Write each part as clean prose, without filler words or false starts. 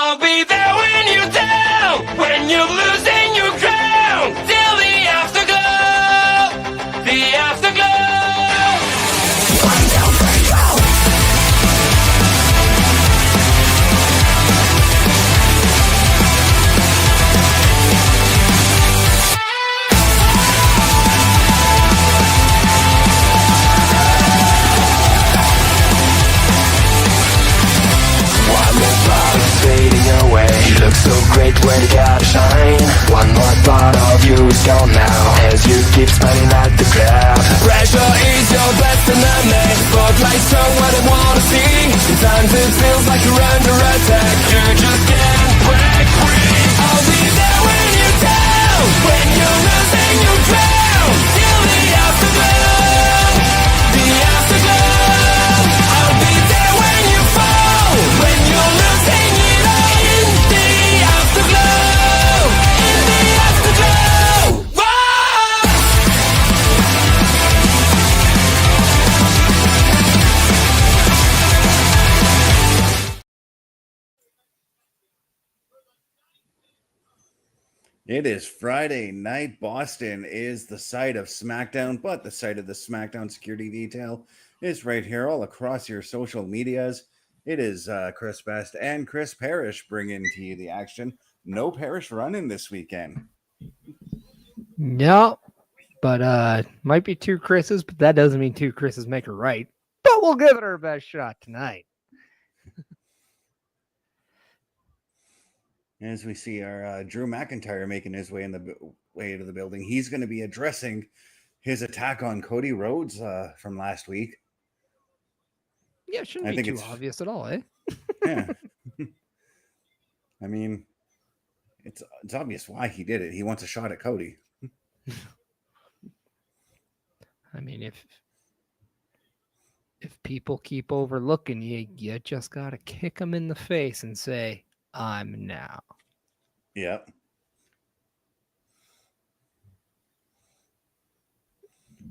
I'll be there when you're down, when you're losing your crown, till the afterglow, the afterglow. One, two, three, go! Fading away, you look so great when you gotta shine. One more part of you is gone now, as you keep smiling at the crowd. Pressure is your best enemy, spotlights show what I wanna see. Sometimes it feels like you're under attack, you just can't break free. I'll be there when you're down, when you're losing your crown, till the afterglow, the afterglow. I'll be there when you fall, when you're losing it. It is Friday night. Boston is the site of SmackDown, but the site of the Smackdown Security Detail is right here all across your social medias. It is Chris Best and Chris Parrish bringing to you the action. No Parrish running this weekend. No, but might be two Chris's, but that doesn't mean two Chris's make a right. But we'll give it our best shot tonight. As we see our Drew McIntyre making his way way to the building, he's going to be addressing his attack on Cody Rhodes from last week. Yeah, it shouldn't be too obvious at all, eh? Yeah. I mean, it's obvious why he did it. He wants a shot at Cody. I mean, if people keep overlooking you, you just got to kick them in the face and say, I'm now. Yep.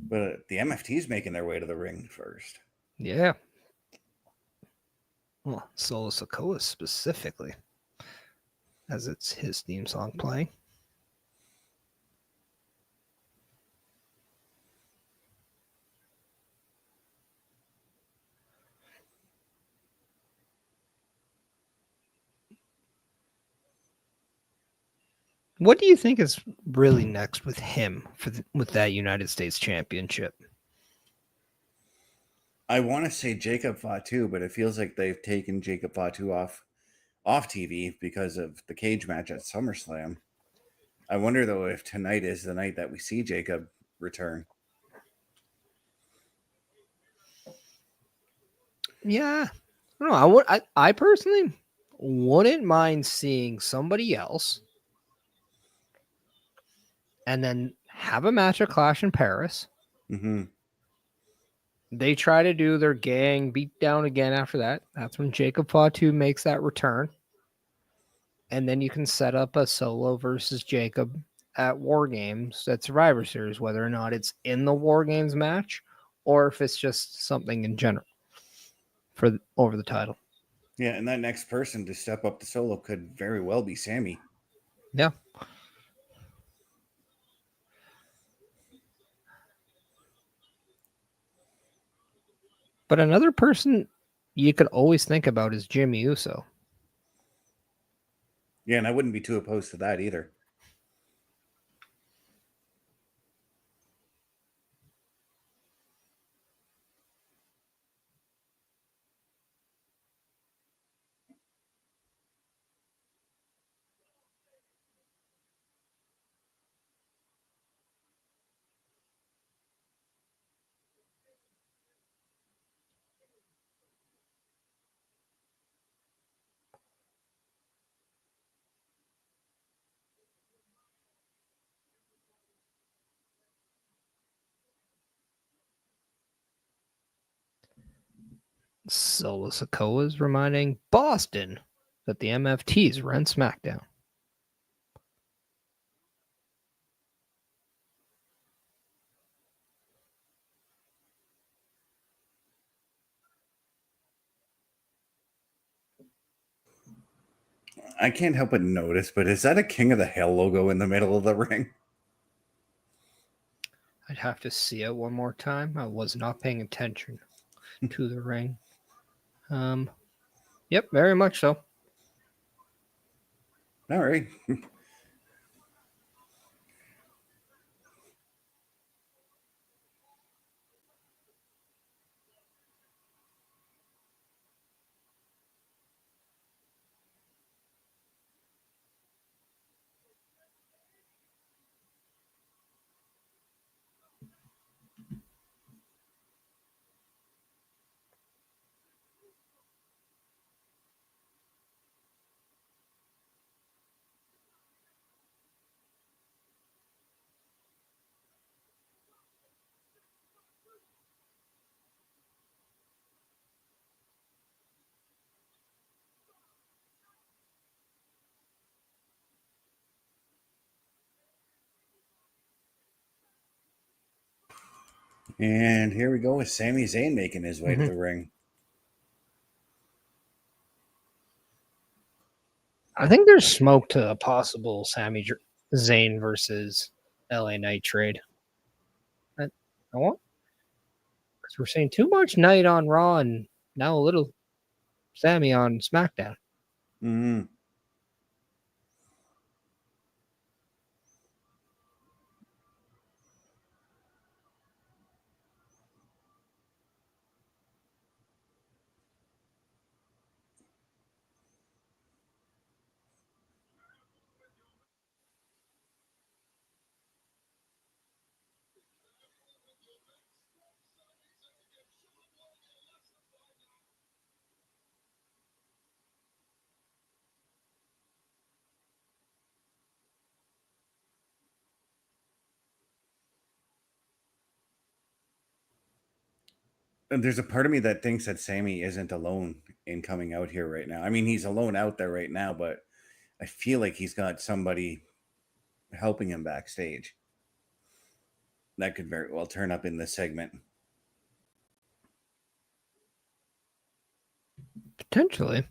But the MFT's making their way to the ring first. Yeah. Well, Solo Sikoa specifically, as it's his theme song playing. What do you think is really next with him with that United States Championship? I want to say Jacob Fatu, but it feels like they've taken Jacob Fatu off TV because of the cage match at SummerSlam. I wonder, though, if tonight is the night that we see Jacob return. Yeah. I don't know. I personally wouldn't mind seeing somebody else and then have a match at Clash in Paris. Mm-hmm. They try to do their gang beat down again after that. That's when Jacob Fatu makes that return. And then you can set up a Solo versus Jacob at War Games at Survivor Series, whether or not it's in the War Games match or if it's just something in general for over the title. Yeah, and that next person to step up to Solo could very well be Sammy. Yeah. But another person you could always think about is Jimmy Uso. Yeah, and I wouldn't be too opposed to that either. Solo Sikoa is reminding Boston that the MFTs run SmackDown. I can't help but notice, but is that a King of the Hill logo in the middle of the ring? I'd have to see it one more time. I was not paying attention to the ring. Yep, very much so. All right. And here we go with Sami Zayn making his way to the ring. I think there's smoke to a possible Sami Zayn versus LA Knight trade. I want, because we're seeing too much Knight on Raw and now a little Sami on SmackDown. Mm-hmm. And there's a part of me that thinks that Sami isn't alone in coming out here right now. I mean, he's alone out there right now, but I feel like he's got somebody helping him backstage. That could very well turn up in this segment. Potentially.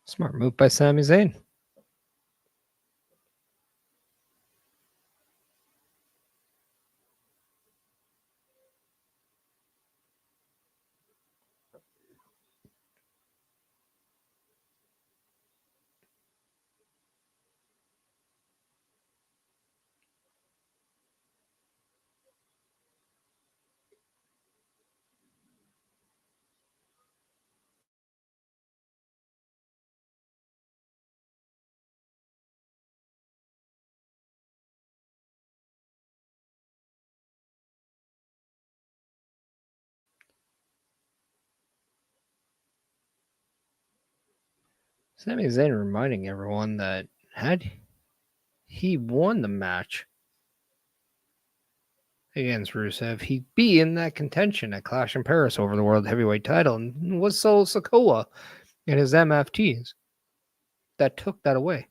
Smart move by Sami Zayn. Sami Zayn reminding everyone that had he won the match against Rusev, he'd be in that contention at Clash in Paris over the World Heavyweight title, and was Solo Sikoa and his MFTs that took that away.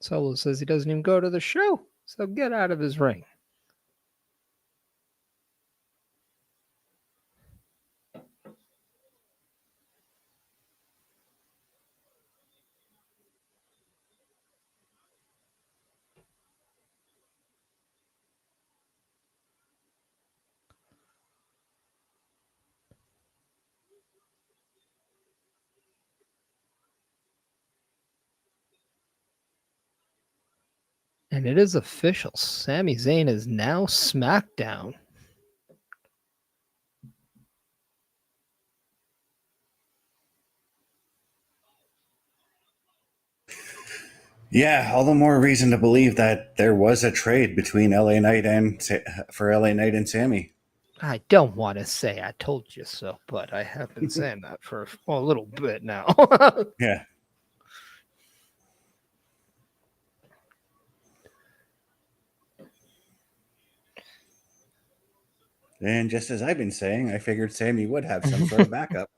Solo says he doesn't even go to the show, so get out of his ring. And it is official. Sami Zayn is now SmackDown. Yeah, all the more reason to believe that there was a trade between LA Knight and Sammy. I don't want to say I told you so, but I have been saying that for a little bit now. Yeah. And just as I've been saying, I figured Sammy would have some sort of backup.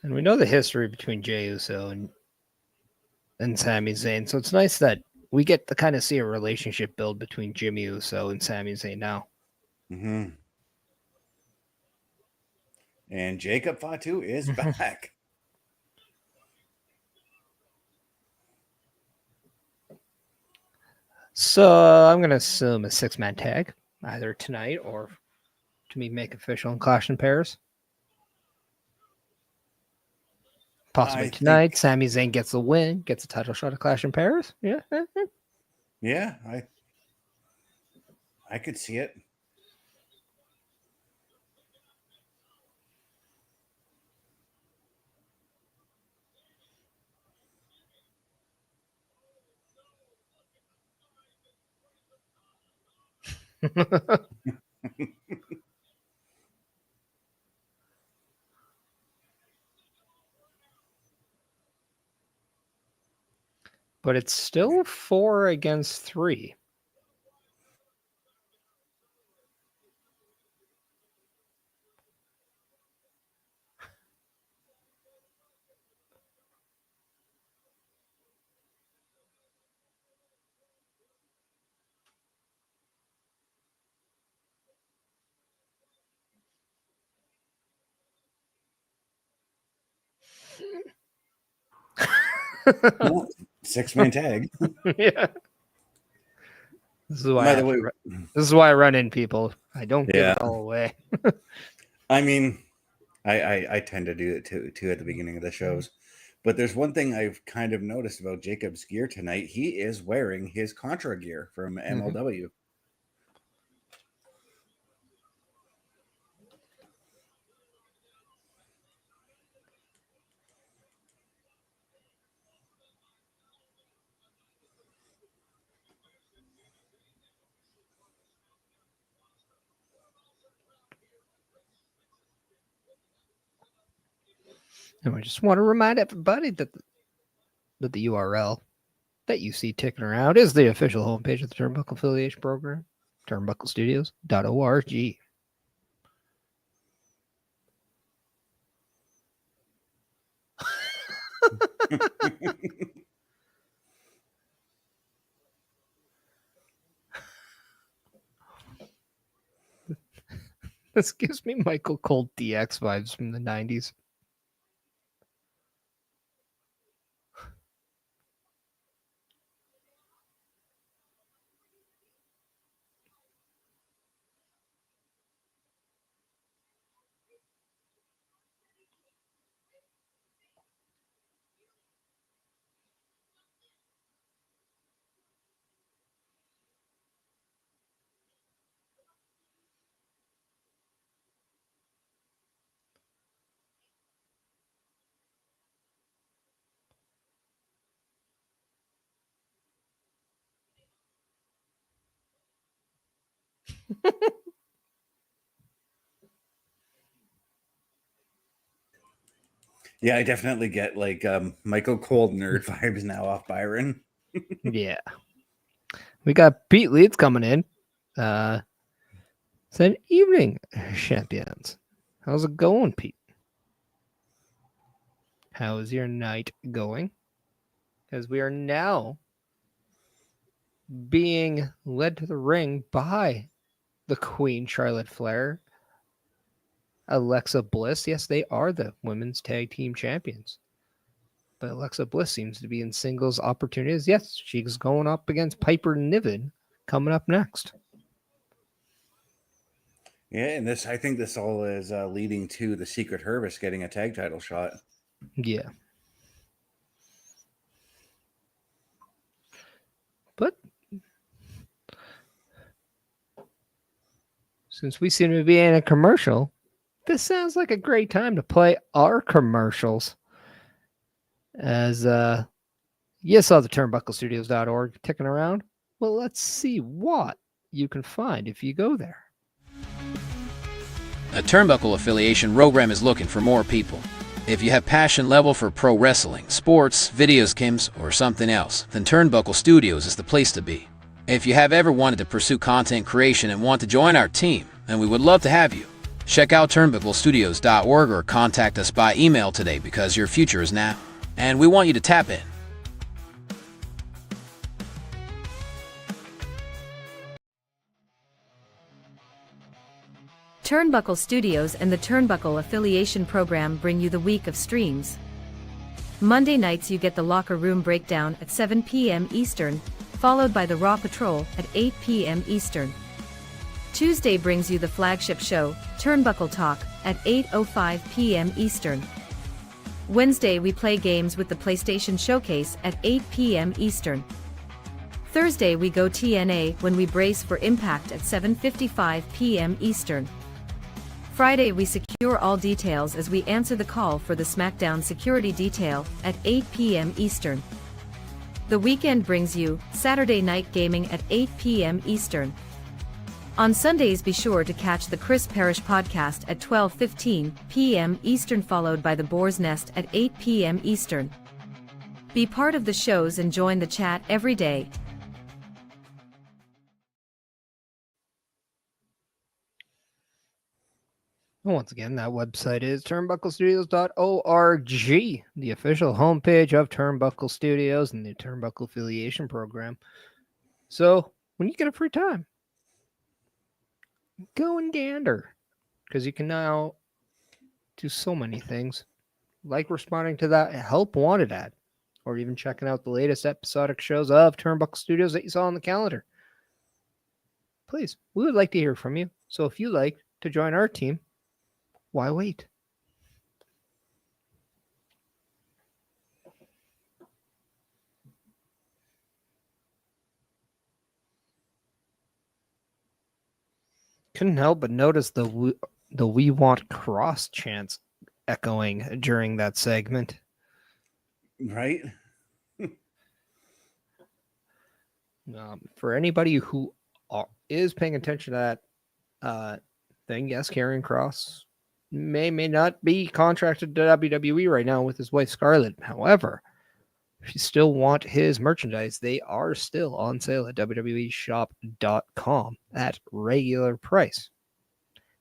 And we know the history between Jey Uso and Sami Zayn, so it's nice that we get to kind of see a relationship build between Jimmy Uso and Sami Zayn now. Mm-hmm. And Jacob Fatu is back. So I'm going to assume a 6-man tag, either tonight or to be make official in Clash in Paris. Possibly tonight. Sami Zayn gets the win, gets a title shot at Clash in Paris. Yeah. Yeah, I could see it. But it's still 4 against 3. Well, 6-man tag. Yeah. This is why this is why I run in people. I don't give it all away. I mean, I tend to do it too at the beginning of the shows. But there's one thing I've kind of noticed about Jacob's gear tonight. He is wearing his Contra gear from MLW. And I just want to remind everybody that the URL that you see ticking around is the official homepage of the Turnbuckle Affiliation Program, turnbucklestudios.org. This gives me Michael Cole DX vibes from the 90s. Yeah, I definitely get like Michael Cole nerd vibes now off Byron. Yeah. We got Pete Leeds coming in. Said evening, champions. How's it going, Pete? How is your night going? Because we are now being led to the ring by the Queen Charlotte Flair, Alexa Bliss. Yes, they are the women's tag team champions. But Alexa Bliss seems to be in singles opportunities. Yes, she's going up against Piper Niven coming up next. Yeah, and I think this all is leading to the Secret Hervice getting a tag title shot. Yeah. But since we seem to be in a commercial, this sounds like a great time to play our commercials. As you saw the turnbucklestudios.org ticking around. Well, let's see what you can find if you go there. A Turnbuckle affiliation program is looking for more people. If you have passion level for pro wrestling, sports, video games, or something else, then Turnbuckle Studios is the place to be. If you have ever wanted to pursue content creation and want to join our team, then we would love to have you. Check out turnbucklestudios.org or contact us by email today because your future is now, and we want you to tap in. Turnbuckle Studios and the Turnbuckle Affiliation Program bring you the week of streams. Monday nights you get the Locker Room Breakdown at 7 p.m. Eastern, followed by the Raw Patrol at 8 p.m. Eastern. Tuesday brings you the flagship show, Turnbuckle Talk, at 8:05 p.m. Eastern. Wednesday we play games with the PlayStation Showcase at 8 p.m. Eastern. Thursday we go TNA when we brace for Impact at 7:55 p.m. Eastern. Friday we secure all details as we answer the call for the Smackdown Security Detail at 8 p.m. Eastern. The weekend brings you Saturday Night Gaming at 8 p.m. Eastern. On Sundays be sure to catch the Chris Parrish podcast at 12:15 p.m. Eastern, followed by the Boar's Nest at 8 p.m. Eastern. Be part of the shows and join the chat every day. Once again, that website is turnbucklestudios.org, the official homepage of Turnbuckle Studios and the Turnbuckle Affiliation Program. So, when you get a free time, go and gander, because you can now do so many things, like responding to that Help Wanted ad, or even checking out the latest episodic shows of Turnbuckle Studios that you saw on the calendar. Please, we would like to hear from you. So if you like to join our team, why wait? Couldn't help but notice the "We Want Cross" chants echoing during that segment. Right? For anybody who is paying attention to that thing, yes, Karrion Kross may not be contracted to WWE right now with his wife Scarlett. However, if you still want his merchandise, they are still on sale at www.shop.com at regular price.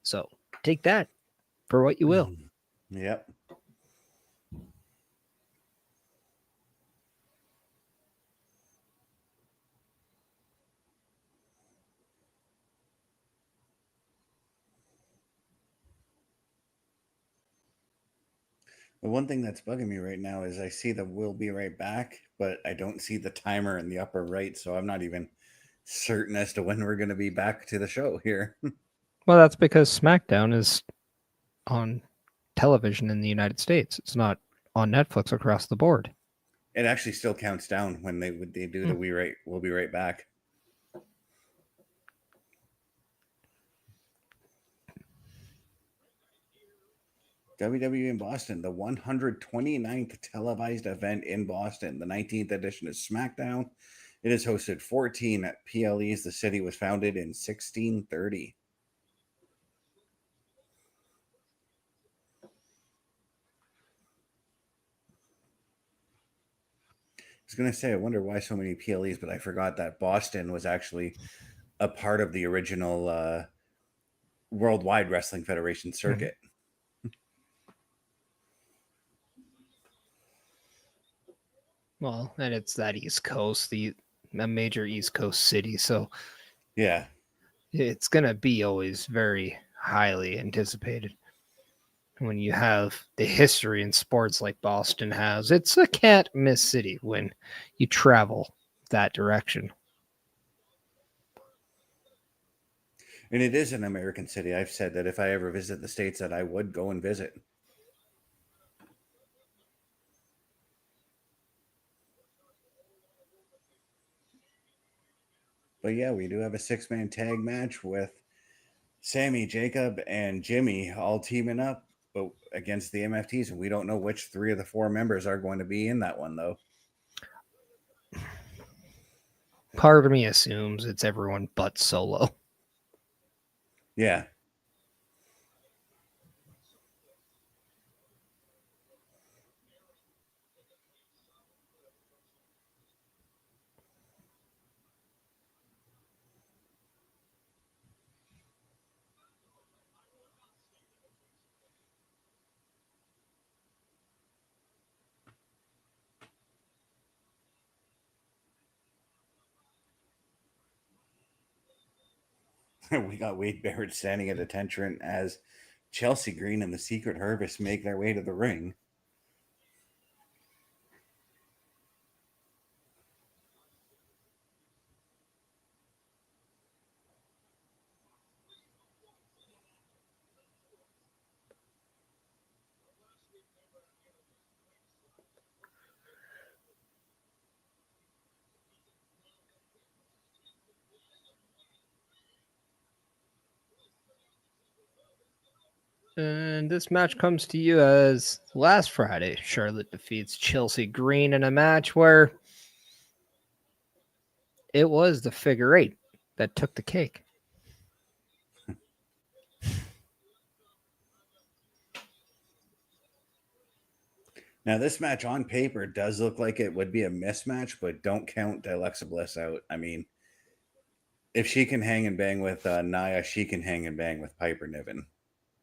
So take that for what you will. Yep. The one thing that's bugging me right now is I see the "we'll be right back," but I don't see the timer in the upper right, so I'm not even certain as to when we're going to be back to the show here. Well, that's because SmackDown is on television in the United States. It's not on Netflix across the board. It actually still counts down when they do the "we'll be right back." WWE in Boston, the 129th televised event in Boston. The 19th edition is SmackDown. It has hosted 14 PLEs. The city was founded in 1630. I was going to say, I wonder why so many PLEs, but I forgot that Boston was actually a part of the original Worldwide Wrestling Federation circuit. Well, and it's that East Coast, a major East Coast city, so Yeah. it's gonna be always very highly anticipated. When you have the history in sports like Boston has, it's a can't miss city when you travel that direction. And it is an American city. I've said that if I ever visit the States that I would go and visit. But yeah, we do have a 6-man tag match with Sammy, Jacob, and Jimmy all teaming up but against the MFTs. And we don't know which 3 of the 4 members are going to be in that one, though. Part of me assumes it's everyone but Solo. Yeah. We got Wade Barrett standing at attention as Chelsea Green and the Secret Hervice make their way to the ring. And this match comes to you as last Friday, Charlotte defeats Chelsea Green in a match where it was the figure 8 that took the cake. Now, this match on paper does look like it would be a mismatch, but don't count Alexa Bliss out. I mean, if she can hang and bang with Nia, she can hang and bang with Piper Niven.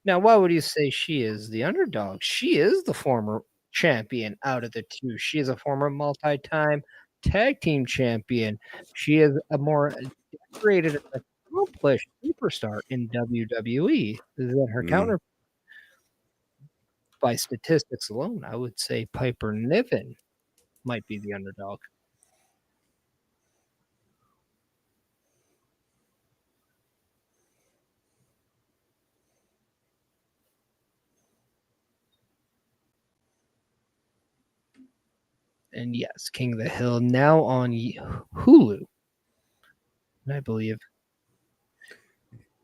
Now, why would you say she is the underdog? She is the former champion out of the two. She is a former multi-time tag team champion. She is a more decorated, accomplished superstar in WWE than her counterpart. By statistics alone, I would say Piper Niven might be the underdog. And yes, King of the Hill now on Hulu, I believe.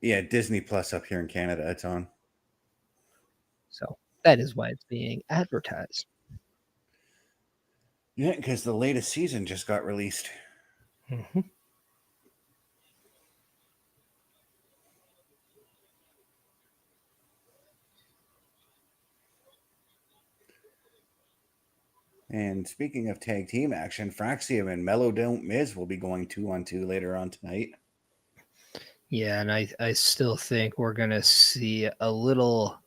Yeah, Disney Plus up here in Canada, it's on. So that is why it's being advertised. Yeah, because the latest season just got released. Mm-hmm. And speaking of tag team action, Fraxiom and Melo Don't Miz will be going 2-on-2 later on tonight. Yeah, and I still think we're going to see a little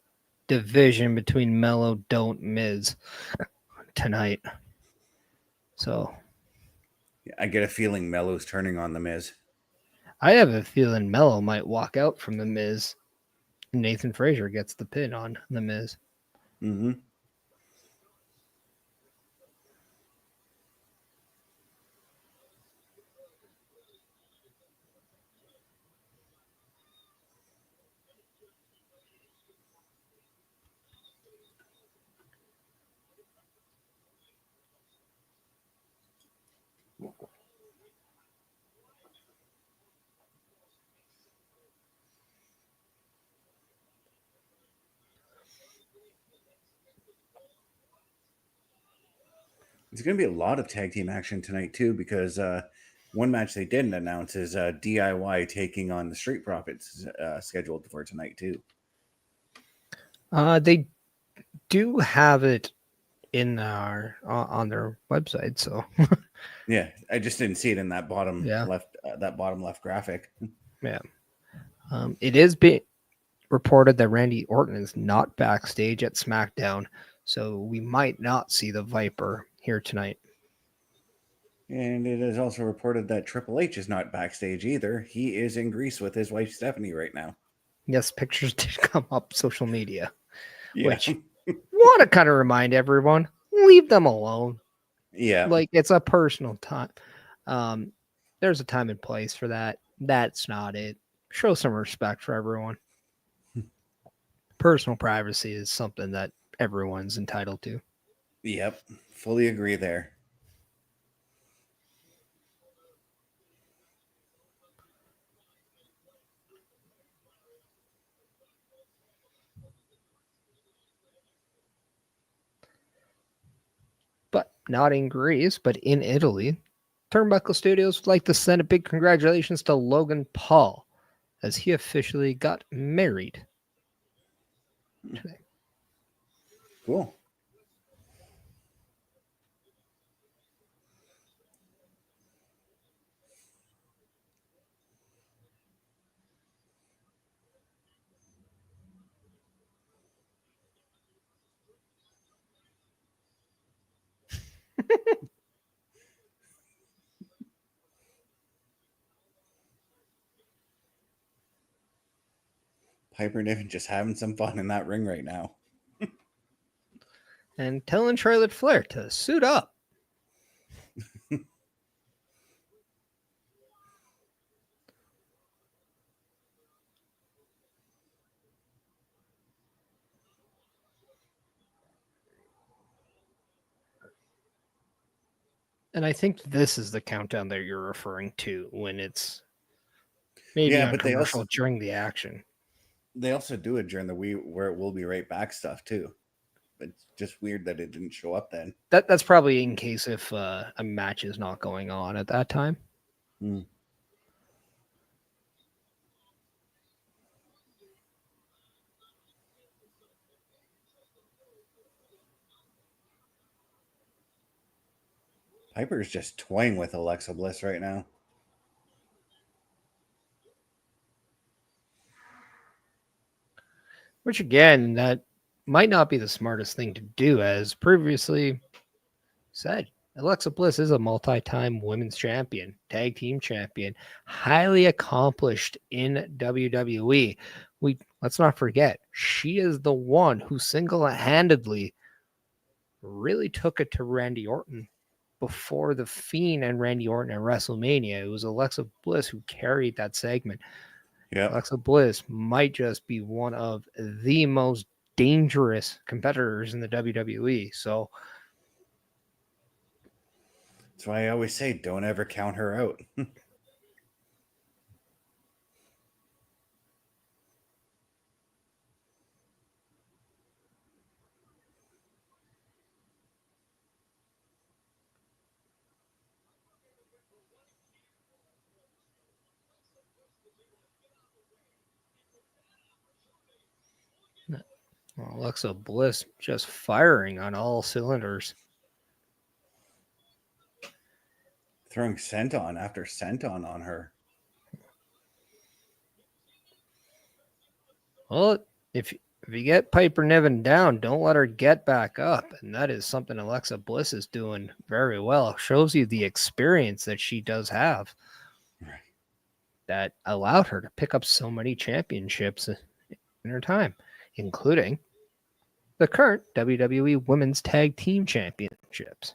division between Melo Don't Miz tonight. So I get a feeling Melo's turning on the Miz. I have a feeling Melo might walk out from the Miz. Nathan Frazier gets the pin on the Miz. Mm-hmm. There's going to be a lot of tag team action tonight, too, because one match they didn't announce is DIY taking on the Street Profits scheduled for tonight, too. They do have it in our on their website, so yeah, I just didn't see it in that bottom left graphic. Yeah, it is being reported that Randy Orton is not backstage at SmackDown, so we might not see the Viper here tonight. And it is also reported that Triple H is not backstage either. He is in Greece with his wife Stephanie right now. Yes, pictures did come up social media, Yeah. which want to kind of remind everyone, leave them alone. Yeah. Like, it's a personal time. There's a time and place for that. That's not it. Show some respect for everyone. Personal privacy is something that everyone's entitled to. Yep. Fully agree there. But not in Greece, but in Italy. Turnbuckle Studios would like to send a big congratulations to Logan Paul as he officially got married today. Cool. Piper Niven just having some fun in that ring right now. And telling Charlotte Flair to suit up. And I think this is the countdown that you're referring to when it's maybe on but they commercial also during the action. do it during the where it will be right back stuff too. It's just weird that it didn't show up then. That's probably in case if a match is not going on at that time. Hmm. Piper's just toying with Alexa Bliss right now. Which again, that might not be the smartest thing to do, as previously said. Alexa Bliss is a multi-time women's champion, tag team champion, highly accomplished in WWE. Let's not forget, she is the one who single-handedly really took it to Randy Orton before the Fiend and Randy Orton at WrestleMania. It was Alexa Bliss who carried that segment. Yeah. Alexa Bliss might just be one of the most dangerous competitors in the WWE. So That's why I always say don't ever count her out. Alexa Bliss just firing on all cylinders. Throwing senton after senton on her. Well, if you get Piper Niven down, don't let her get back up. And that is something Alexa Bliss is doing very well. Shows you the experience that she does have. Right. That allowed her to pick up so many championships in her time, including the current WWE Women's Tag Team Championships.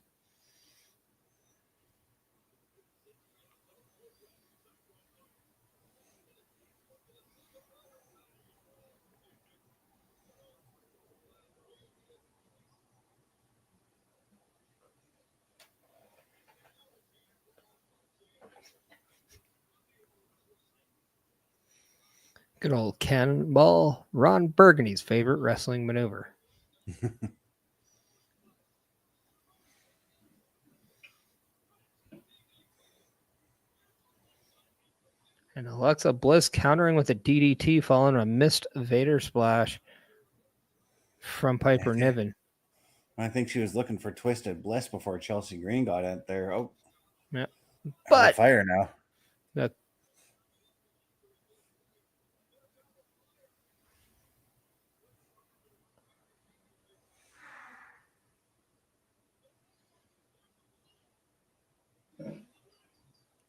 Good old Cannonball, Ron Burgundy's favorite wrestling maneuver. And Alexa Bliss countering with a DDT following a missed Vader splash from Piper Niven. I think she was looking for Twisted Bliss before Chelsea Green got out there. Oh, Yeah. But fire now. That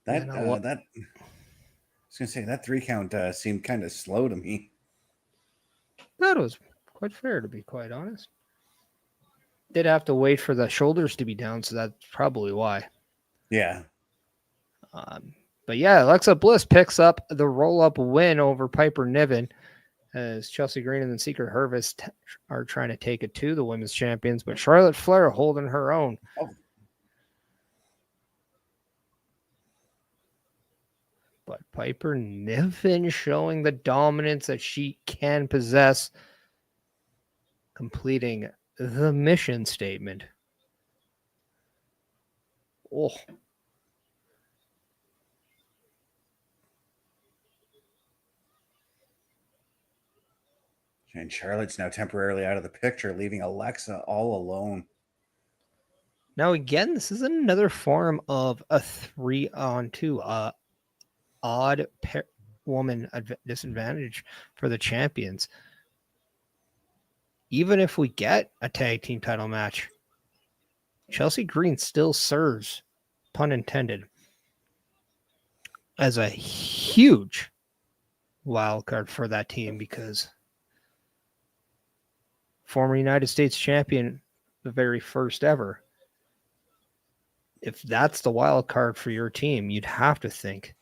That I was gonna say that 3 count seemed kind of slow to me. That was quite fair, to be quite honest. Did have to wait for the shoulders to be down, so that's probably why. Yeah. But yeah, Alexa Bliss picks up the roll-up win over Piper Niven as Chelsea Green and then Secret Hervice are trying to take it to the women's champions, but Charlotte Flair holding her own. Oh. But Piper Niven showing the dominance that she can possess, completing the mission statement. Oh. And Charlotte's now temporarily out of the picture, leaving Alexa all alone. Now, again, this is another form of a 3-on-2, odd woman disadvantage for the champions. Even if we get a tag team title match, Chelsea Green still serves, pun intended, as a huge wild card for that team because former United States champion, the very first ever. If that's the wild card for your team, you'd have to think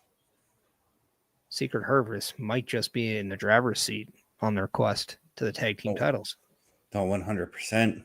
Secret Hervice might just be in the driver's seat on their quest to the tag team titles. Oh, 100%.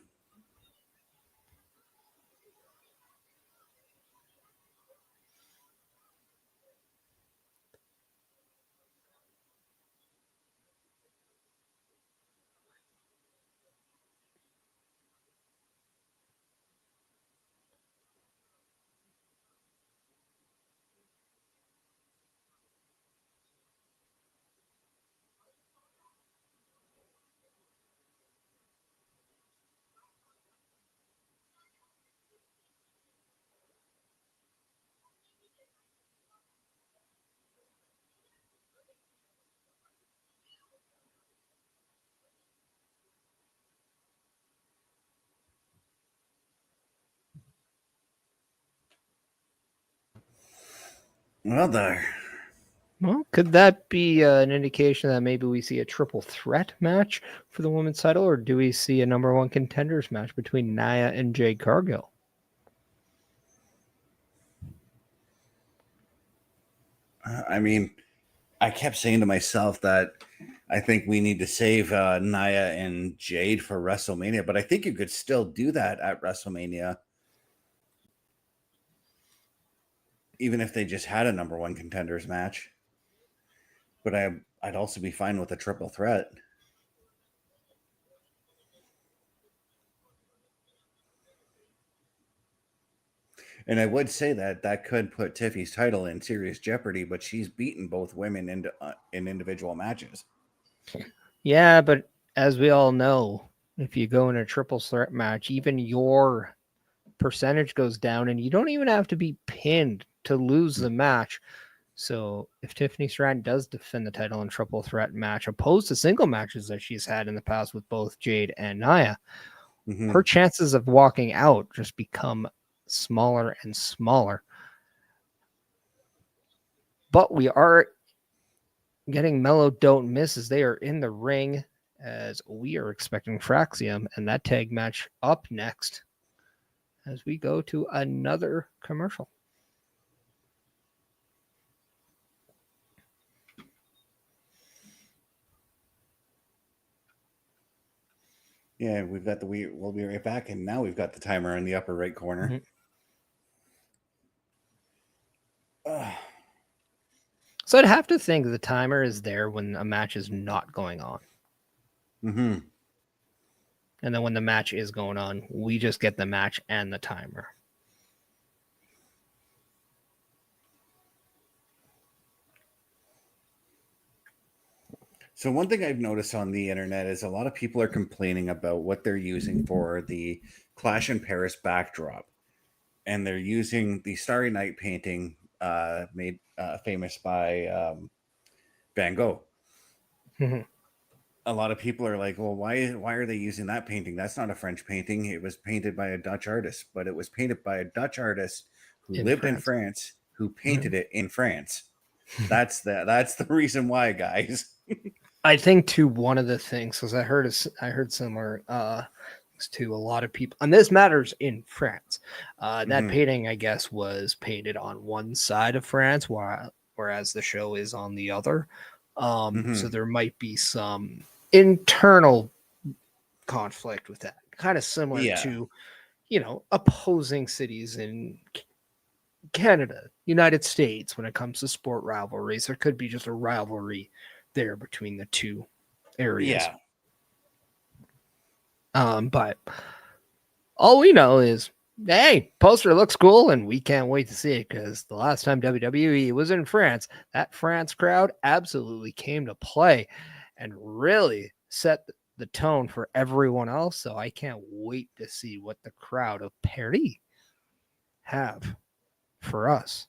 Well, there. Well, could that be an indication that maybe we see a triple threat match for the women's title, or do we see a number one contenders match between Nia and Jade Cargill? I mean, I kept saying to myself that I think we need to save Nia and Jade for WrestleMania, but I think you could still do that at WrestleMania, even if they just had a number one contenders match. But I'd also be fine with a triple threat. And I would say that could put Tiffy's title in serious jeopardy, but she's beaten both women in individual matches. Yeah, but as we all know, if you go in a triple threat match, even your percentage goes down, and you don't even have to be pinned to lose the match. So if Tiffany Stratton does defend the title in triple threat match, opposed to single matches that she's had in the past with both Jade and Nia, her chances of walking out just become smaller and smaller. But we are getting Melo Don't Miz as they are in the ring, as we are expecting Fraxiom and that tag match up next as we go to another commercial. Yeah, we've got we'll be right back, and now we've got the timer in the upper right corner. So I'd have to think the timer is there when a match is not going on. And then when the match is going on, we just get the match and the timer. So one thing I've noticed on the internet is a lot of people are complaining about what they're using for the Clash in Paris backdrop. And they're using the Starry Night painting made famous by Van Gogh. A lot of people are like, well, why are they using that painting? That's not a French painting. It was painted by a Dutch artist, but it was painted by a Dutch artist who lived in France, who painted it in France. That's the reason why, guys. I think too, one of the things, because I heard similar to a lot of people, and this matters in France. That painting, I guess, was painted on one side of France, whereas the show is on the other. So there might be some internal conflict with that, kind of similar to, opposing cities in Canada, United States, when it comes to sport rivalries. There could be just a rivalry there between the two areas. But all we know is, hey, poster looks cool, and we can't wait to see it, because the last time WWE was in France, that France crowd absolutely came to play and really set the tone for everyone else. So I can't wait to see what the crowd of Paris have for us.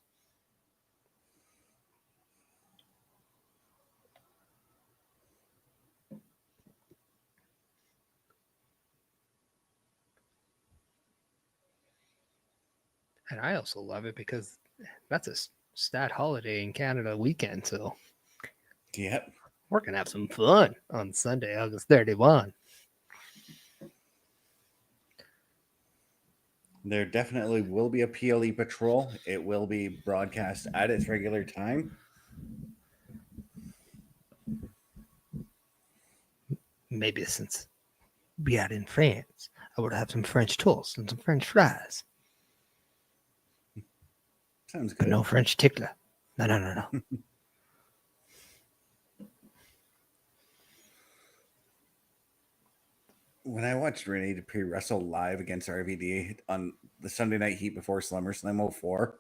And I also love it because that's a stat holiday in Canada weekend. So Yep. We're going to have some fun on Sunday, August 31. There definitely will be a PLE patrol. It will be broadcast at its regular time. Maybe since we are in France, I would have some French toast and some French fries. Sounds good. But no French tickler. No. When I watched Rene Dupree wrestle live against RVD on the Sunday Night Heat before SummerSlam 04,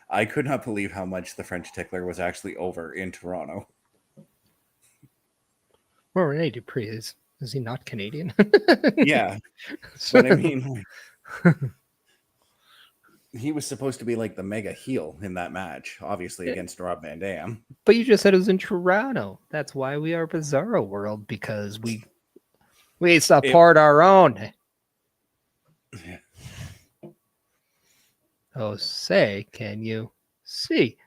I could not believe how much the French tickler was actually over in Toronto. Well, Rene Dupree is he not Canadian? Yeah. But I mean, he was supposed to be like the mega heel in that match, obviously against Rob Van Dam. But you just said it was in Toronto. That's why we are Bizarro World, because we support our own. Yeah. Oh, say, can you see?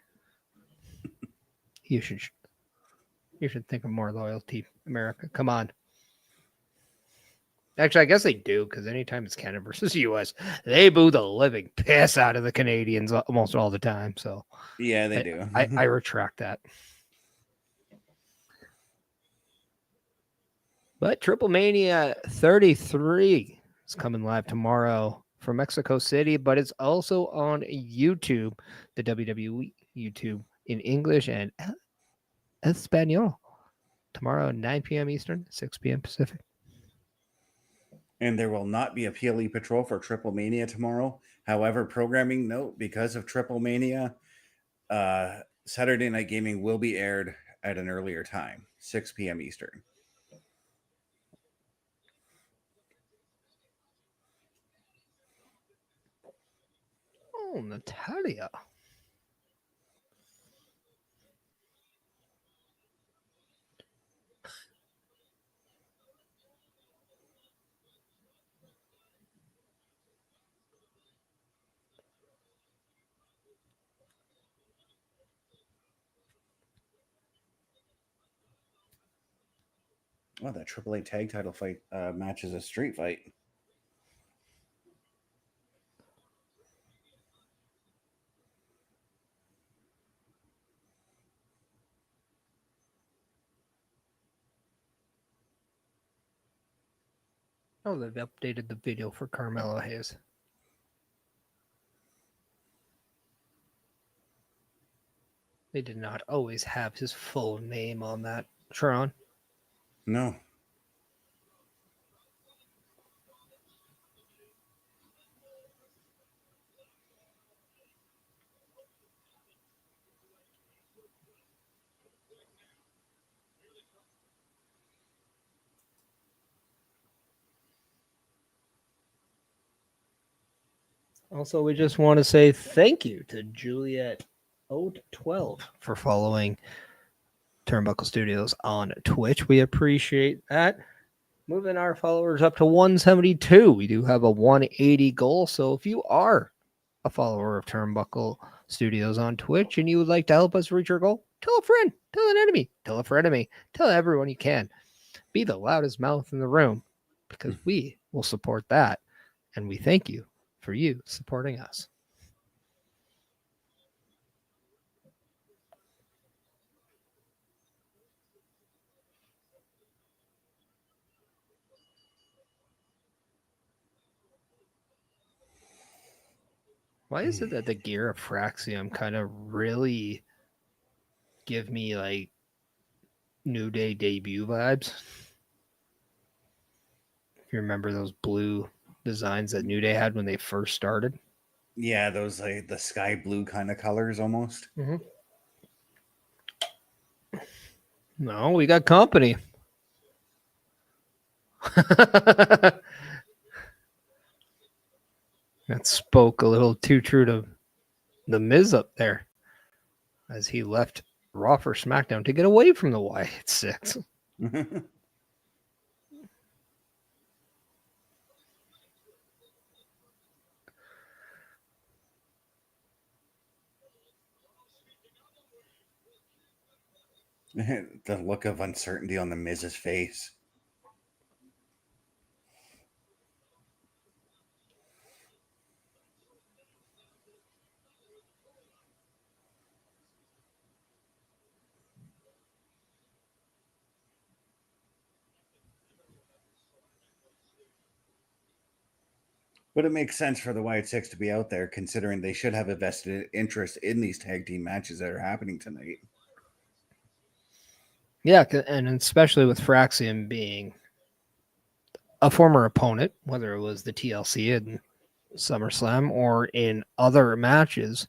You should think of more loyalty, America. Come on. Actually, I guess they do, because anytime it's Canada versus US, they boo the living piss out of the Canadians almost all the time. So yeah, they do. I retract that. But Triple Mania 33 is coming live tomorrow from Mexico City, but it's also on YouTube, the WWE YouTube in English and Espanol. Tomorrow, 9 p.m. Eastern, 6 p.m. Pacific. And there will not be a PLE patrol for Triple Mania tomorrow. However, programming note, because of Triple Mania, Saturday Night Gaming will be aired at an earlier time, 6 p.m. Eastern. Oh, Natalia. Oh, that AAA tag title fight match is a street fight. Oh, they've updated the video for Carmelo Hayes. They did not always have his full name on that, Tron. No. Also, we just want to say thank you to Juliet Oat 12 for following Turnbuckle Studios on Twitch. We appreciate that. Moving our followers up to 172. We do have a 180 goal. So if you are a follower of Turnbuckle Studios on Twitch and you would like to help us reach our goal, tell a friend, tell an enemy, tell a frenemy, tell everyone you can. Be the loudest mouth in the room because we will support that. And we thank you for you supporting us. Why is it that the gear of Fraxiom kind of really give me like New Day debut vibes? If you remember those blue designs that New Day had when they first started? Yeah, those like the sky blue kind of colors almost. Mm-hmm. No, we got company. That spoke a little too true to the Miz up there as he left Raw for SmackDown to get away from the Wyatt Six. The look of uncertainty on the Miz's face. But it makes sense for the Wyatt Six to be out there, considering they should have a vested interest in these tag team matches that are happening tonight. Yeah, and especially with Fraxiom being a former opponent, whether it was the TLC in SummerSlam or in other matches,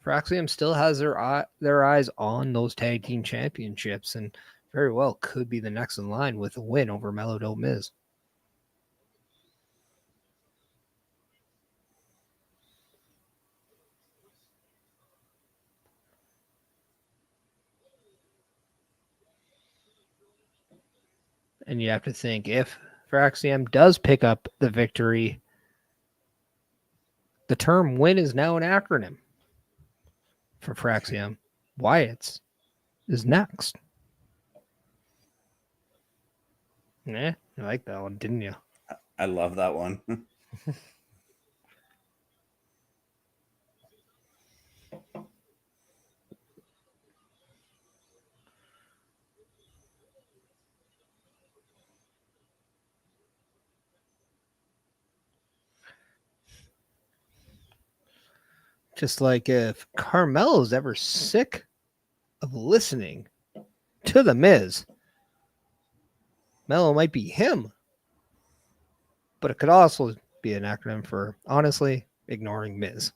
Fraxiom still has their eyes on those tag team championships and very well could be the next in line with a win over Melo Don't Miz. And you have to think if Fraxiom does pick up the victory, the term win is now an acronym for Fraxiom. Wyatt's is next. Yeah, you like that one, didn't you? I love that one. Just like if Carmelo's ever sick of listening to the Miz, Melo might be him. But it could also be an acronym for, honestly, ignoring Miz.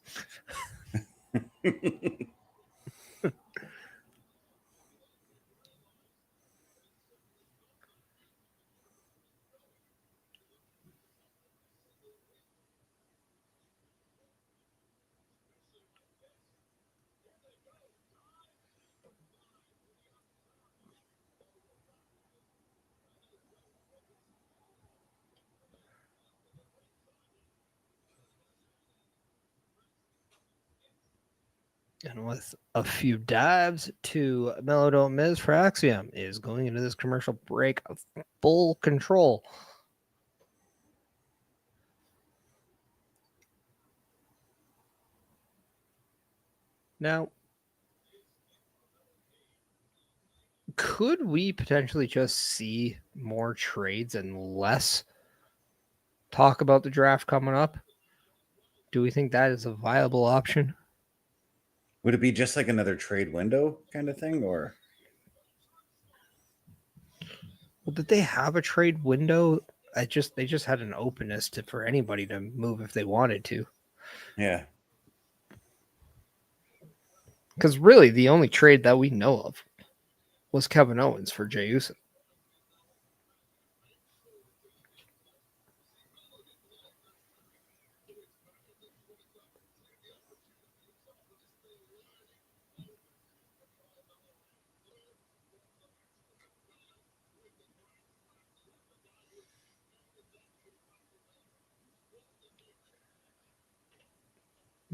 And with a few dives to Melo Don't Miz, Fraxiom is going into this commercial break of full control. Now, could we potentially just see more trades and less talk about the draft coming up? Do we think that is a viable option? Would it be just like another trade window kind of thing, or? Well, did they have a trade window? They just had an openness for anybody to move if they wanted to. Yeah. Because really, the only trade that we know of was Kevin Owens for Jey Uso.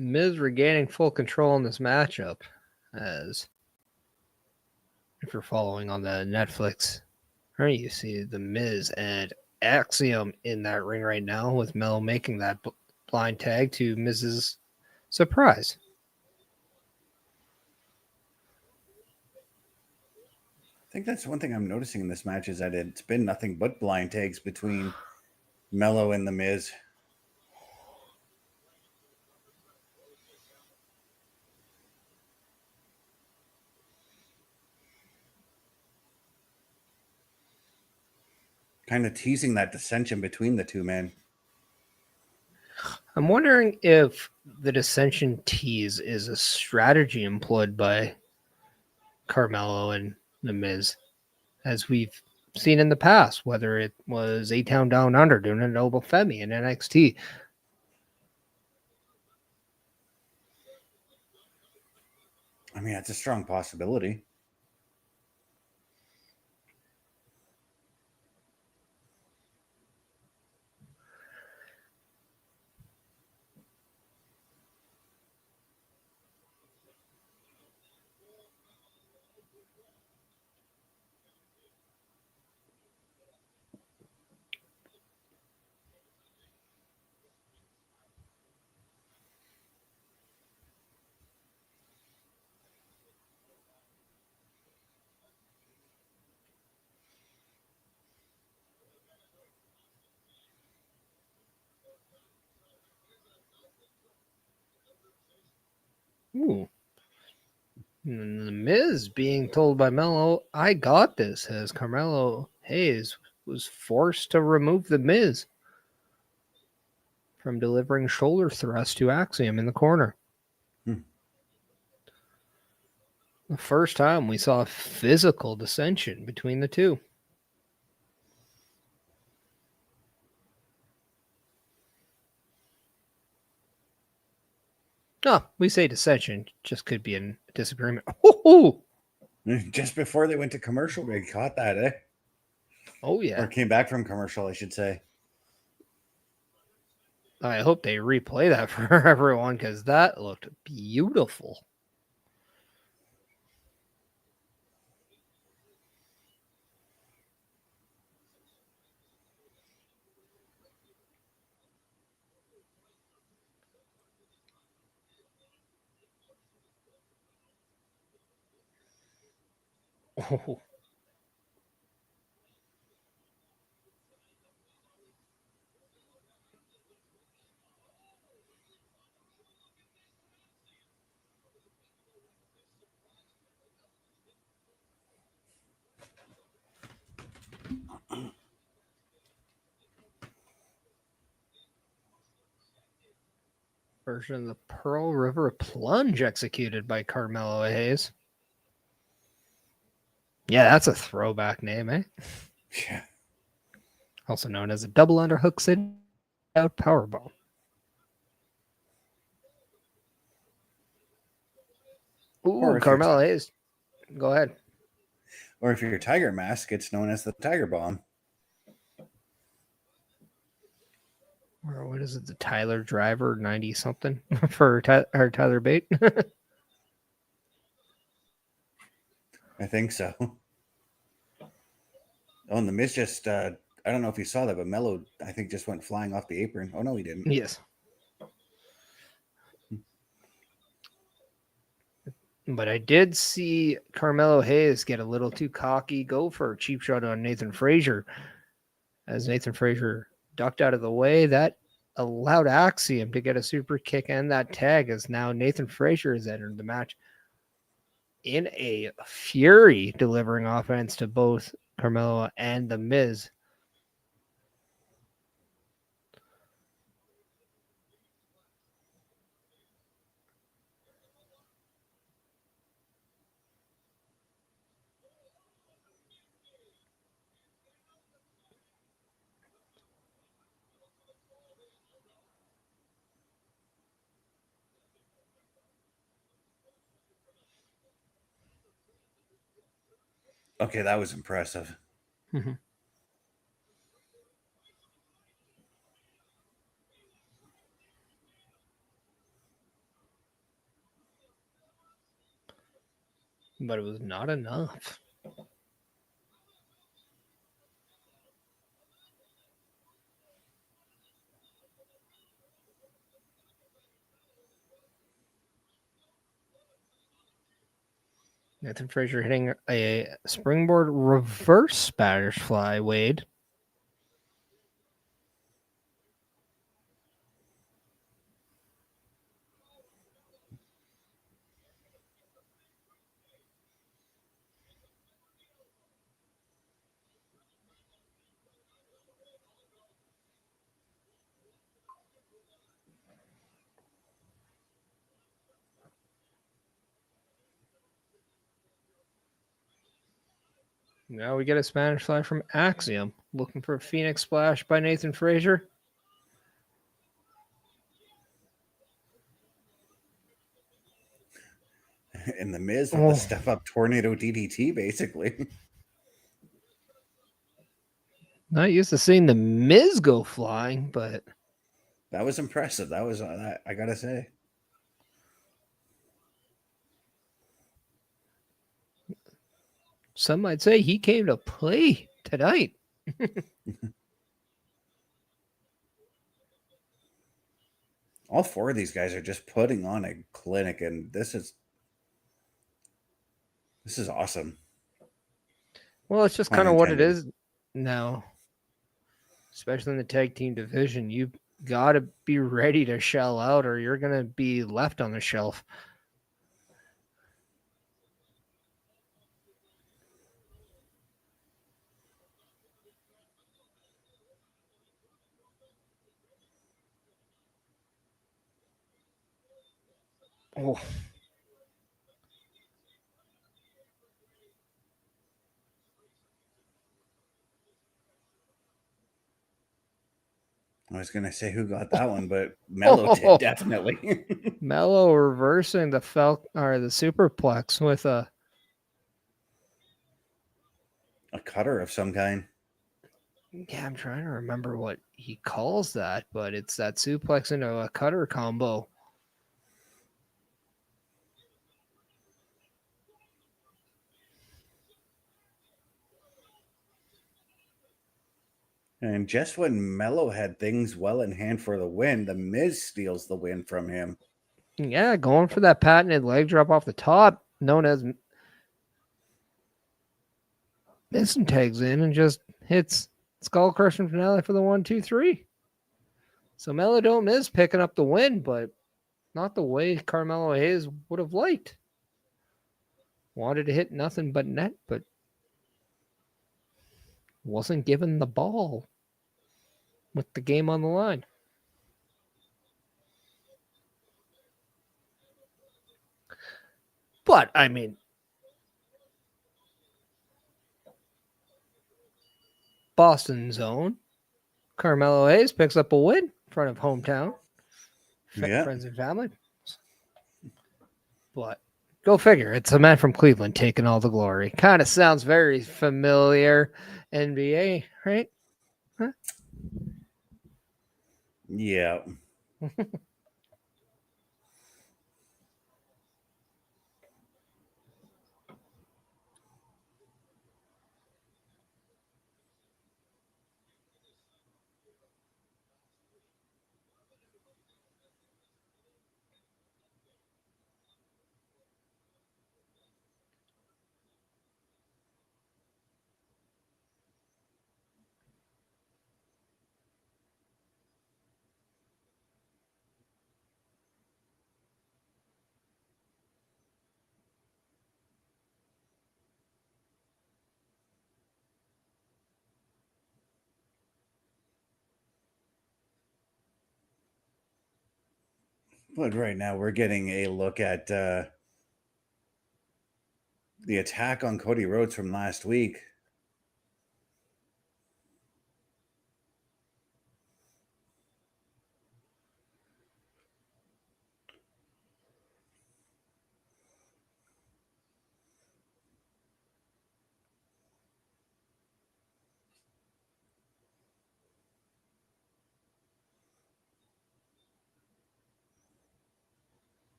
Miz regaining full control in this matchup, as if you're following on the Netflix, right, you see the Miz and Axiom in that ring right now, with Melo making that blind tag to Miz's surprise. I think that's one thing I'm noticing in this match is that it's been nothing but blind tags between Melo and the Miz. Kind of teasing that dissension between the two men. I'm wondering if the dissension tease is a strategy employed by Carmelo and The Miz, as we've seen in the past, whether it was A-Town Down Under doing a Noble Femi in NXT. I mean, that's a strong possibility. Ooh. And The Miz being told by Melo, I got this, as Carmelo Hayes was forced to remove The Miz from delivering shoulder thrusts to Axiom in the corner. Hmm. The first time we saw physical dissension between the two. Oh, we say dissension, just could be a disagreement. Oh, Just before they went to commercial, they caught that, eh? oh yeah. Or came back from commercial, I should say. I hope they replay that for everyone, because that looked beautiful. Oh. Version of the Pearl River Plunge executed by Carmelo Hayes. Yeah, that's a throwback name, eh? Yeah. Also known as a double underhook sit out powerbomb. Or Ooh, if Carmelo Hayes. Go ahead. Or if you're Tiger Mask, it's known as the Tiger Bomb. Or what is it? The Tyler Driver 90 something for Tyler Bate. I think so. Oh, and the Miz just, I don't know if you saw that, but Melo, I think, just went flying off the apron. Oh, no, he didn't. Yes. But I did see Carmelo Hayes get a little too cocky, go for a cheap shot on Nathan Frazier. As Nathan Frazier ducked out of the way, that allowed Axiom to get a super kick and that tag, as now Nathan Frazier has entered the match in a fury, delivering offense to both Carmelo and The Miz. Okay, that was impressive. Mm-hmm. But it was not enough. Nathan Frazier hitting a springboard reverse Spanish fly, Wade. Now we get a Spanish fly from Axiom. Looking for a Phoenix splash by Nathan Frazier. And the Miz with the step up tornado DDT, basically. Not used to seeing the Miz go flying, but That was impressive. That was, I gotta say. some might say he came to play tonight. All four of these guys are just putting on a clinic, and this is awesome. Well, it's just Pun kind of what it intended. is now, especially in the tag team division. You've got to be ready to shell out, or you're going to be left on the shelf. Oh, I was gonna say who got that one, but Melo did definitely. Melo reversing the the superplex with a cutter of some kind. Yeah, I'm trying to remember what he calls that, but it's that suplex into a cutter combo. And just when Melo had things well in hand for the win, the Miz steals the win from him. Yeah, going for that patented leg drop off the top, known as Missing tags in and just hits skull crushing finale for the 1-2-3. So Melo Don't Miz picking up the win, but not the way Carmelo Hayes would have liked. Wanted to hit nothing but net, but wasn't given the ball with the game on the line. But, I mean, Boston's own Carmelo Hayes picks up a win in front of hometown, friends and family. But go figure. It's a man from Cleveland taking all the glory. Kind of sounds very familiar. NBA, right? Huh? Yeah. But right now we're getting a look at the attack on Cody Rhodes from last week.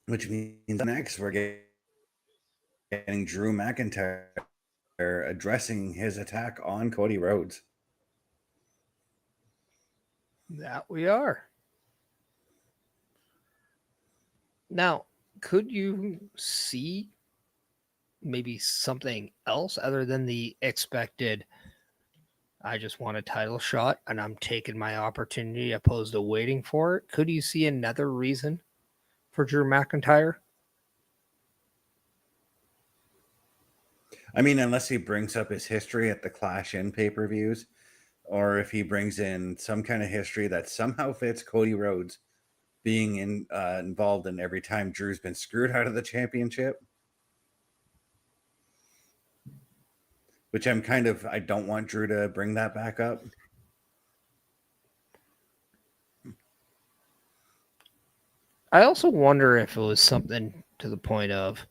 which means next we're getting Drew McIntyre addressing his attack on Cody Rhodes. That we are. Now, could you see maybe something else other than the expected, I just want a title shot and I'm taking my opportunity opposed to waiting for it? Could you see another reason for Drew McIntyre? I mean, unless he brings up his history at the Clash in pay-per-views, or if he brings in some kind of history that somehow fits Cody Rhodes being involved in every time Drew's been screwed out of the championship. Which I don't want Drew to bring that back up. I also wonder if it was something to the point of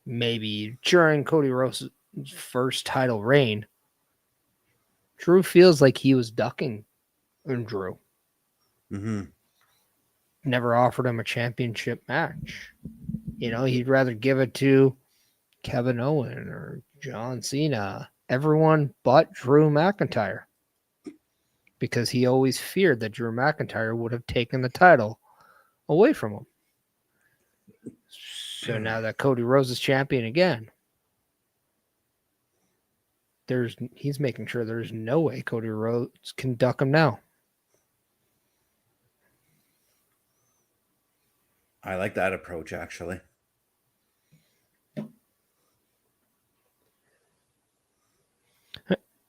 maybe during Cody Rhodes' first title reign, Drew feels like he was ducking Drew. Mm-hmm. Never offered him a championship match. You know, he'd rather give it to Kevin Owens or John Cena, everyone but Drew McIntyre, because he always feared that Drew McIntyre would have taken the title away from him. So now that Cody Rhodes is champion again, he's making sure there's no way Cody Rhodes can duck him now. I like that approach, actually.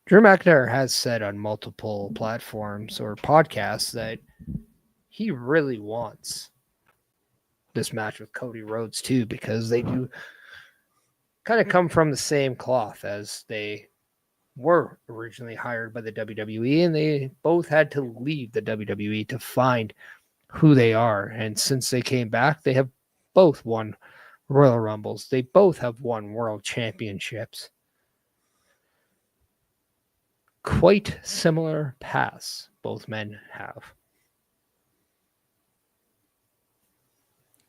Drew McIntyre has said on multiple platforms or podcasts that he really wants this match with Cody Rhodes too, because they do kind of come from the same cloth, as they were originally hired by the WWE and they both had to leave the WWE to find who they are. And since they came back, they have both won Royal Rumbles. They both have won World Championships. Quite similar paths both men have.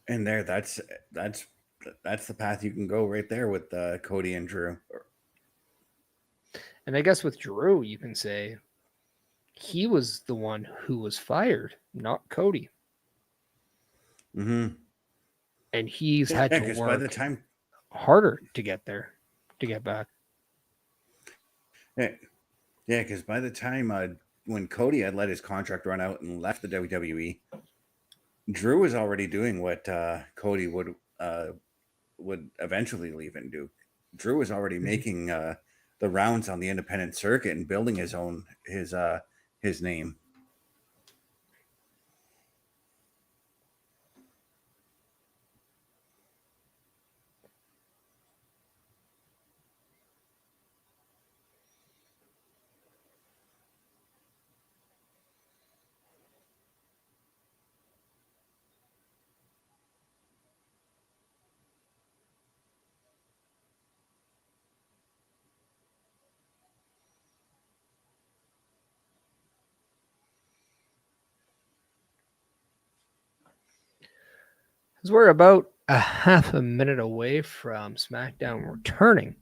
And that's the path you can go right there with Cody and Drew. And I guess with Drew, you can say he was the one who was fired, not Cody. Mm-hmm. And he's had to work by the time harder to get there, to get back. Yeah, because by the time when Cody had let his contract run out and left the WWE, Drew was already doing what Cody would eventually leave and do. Drew was already making the rounds on the independent circuit and building his name. Because we're about a half a minute away from SmackDown returning.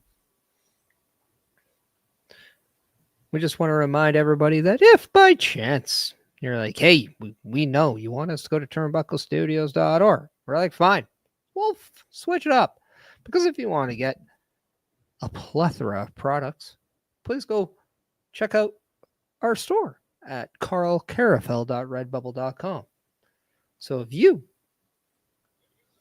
We just want to remind everybody that if by chance you're like, hey, we know you want us to go to turnbucklestudios.org, we're like, fine, we'll switch it up. Because if you want to get a plethora of products, please go check out our store at carlcarafel.redbubble.com. So if you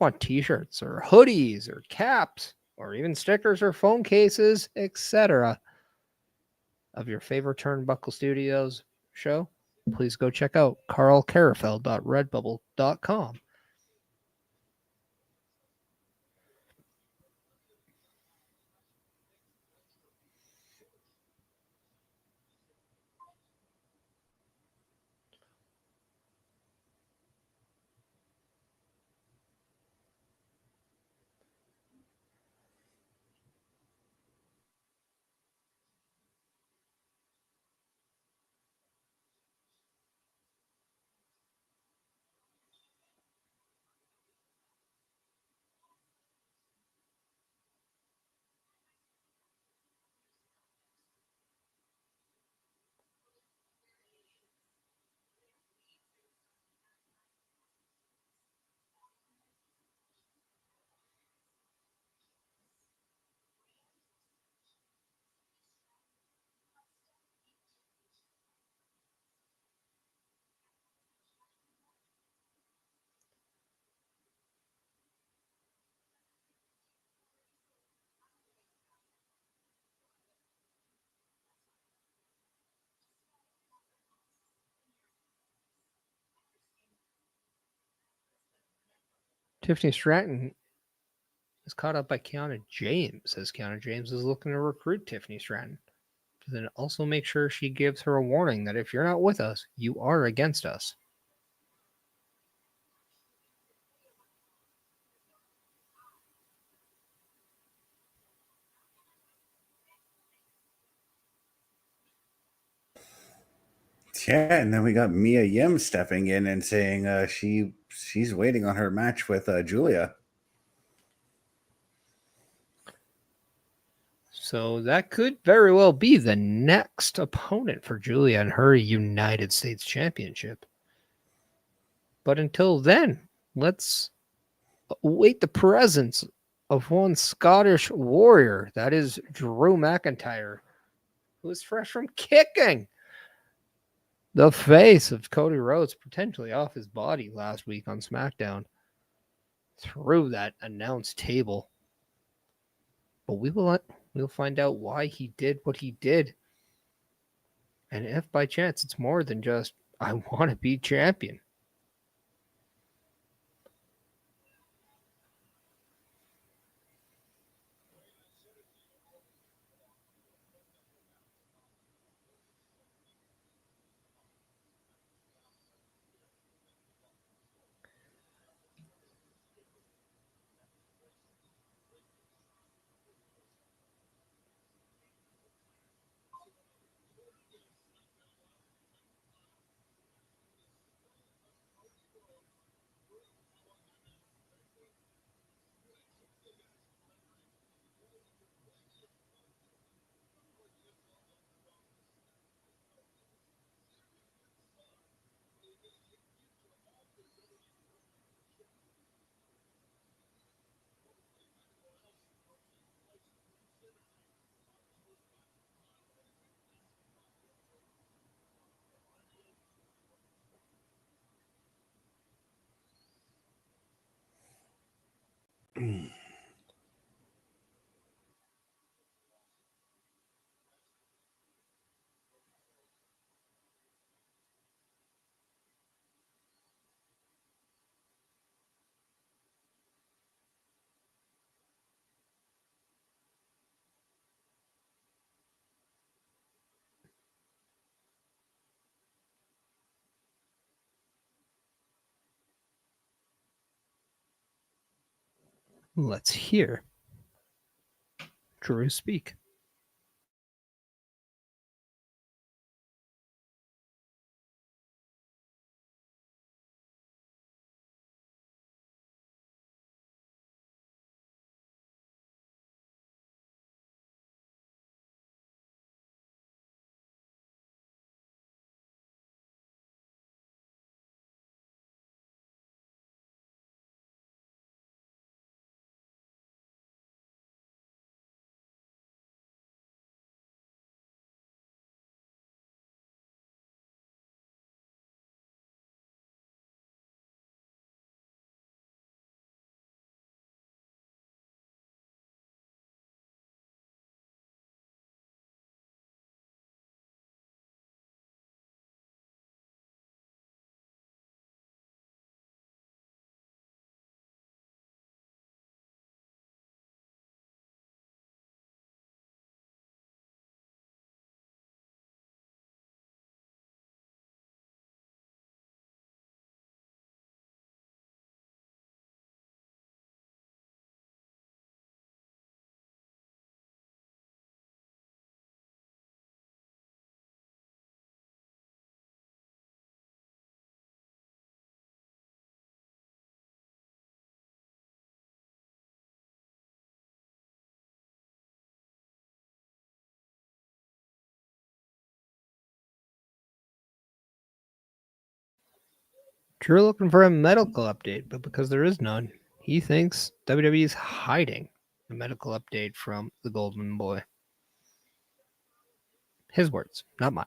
want t-shirts or hoodies or caps or even stickers or phone cases, etc., of your favorite Turnbuckle Studios show, please go check out carlcarafel.redbubble.com. Tiffany Stratton is caught up by Kiana James, as Kiana James is looking to recruit Tiffany Stratton. Then also make sure she gives her a warning that if you're not with us, you are against us. Yeah, and then we got Mia Yim stepping in and saying she's waiting on her match with Julia. So that could very well be the next opponent for Julia in her United States Championship. But until then, let's await the presence of one Scottish warrior. That is Drew McIntyre, who is fresh from kicking the face of Cody Rhodes potentially off his body last week on SmackDown through that announced table. But we'll find out why he did what he did. And if by chance it's more than just, I want to be champion. Let's hear Drew speak. Drew looking for a medical update, but because there is none, he thinks WWE is hiding a medical update from the Golden Boy. His words, not mine.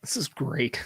This is great.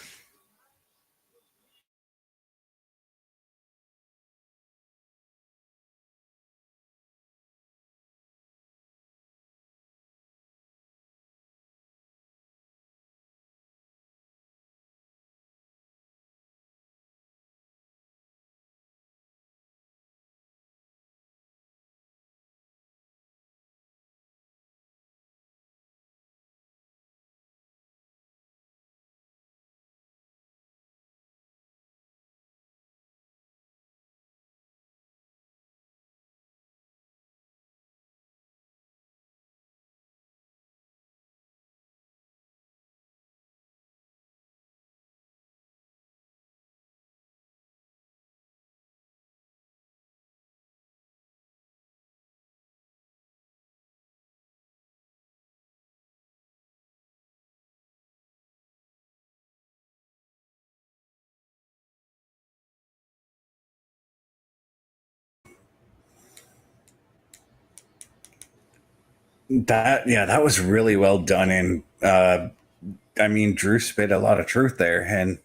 That was really well done. And I mean, Drew spit a lot of truth there, and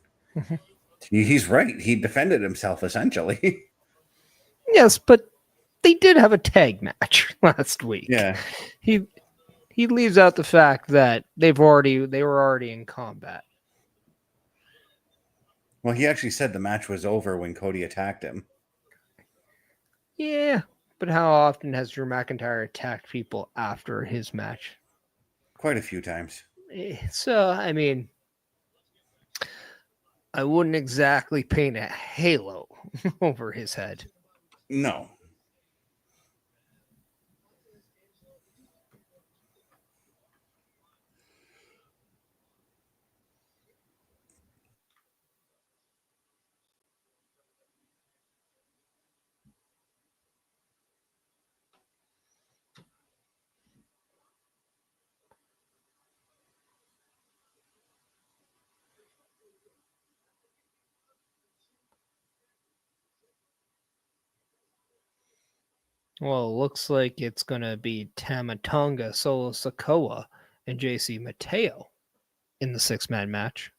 he's right. He defended himself essentially. Yes, but they did have a tag match last week. Yeah. He leaves out the fact that they were already in combat. Well, he actually said the match was over when Cody attacked him. Yeah, but how often has Drew McIntyre attacked people after his match? Quite a few times. So, I mean, I wouldn't exactly paint a halo over his head. No. Well, it looks like it's going to be Tamatonga, Solo Sikoa, and JC Mateo in the six-man match.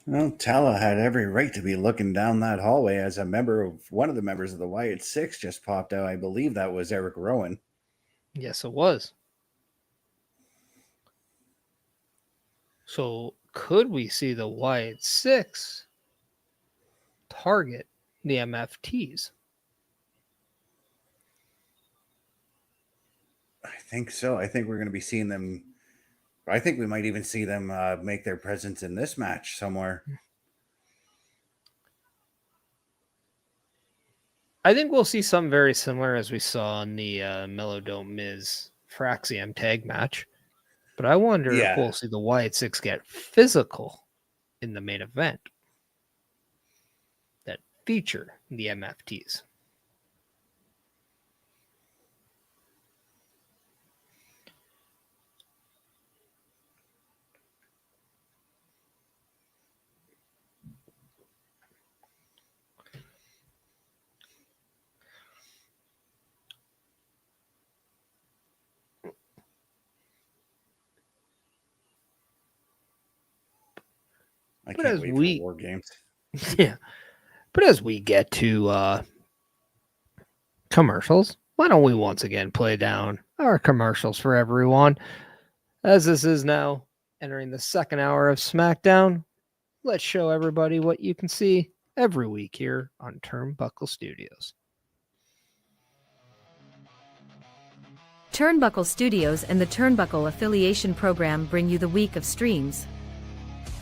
Well, Tala had every right to be looking down that hallway as one of the members of the Wyatt Six just popped out. I believe that was Eric Rowan. Yes, it was. So could we see the Wyatt Six target the MFTs? I think so. I think we're going to be seeing them. I think we might even see them make their presence in this match somewhere. I think we'll see something very similar as we saw in the Melo Don't Miz Fraxiom tag match. But I wonder if we'll see the Wyatt Six get physical in the main event that feature the MFTs. I can't wait for War Games. Yeah. But as we get to commercials, why don't we once again play down our commercials for everyone? As this is now entering the second hour of SmackDown, let's show everybody what you can see every week here on Turnbuckle Studios. Turnbuckle Studios and the Turnbuckle Affiliation Program bring you the week of streams.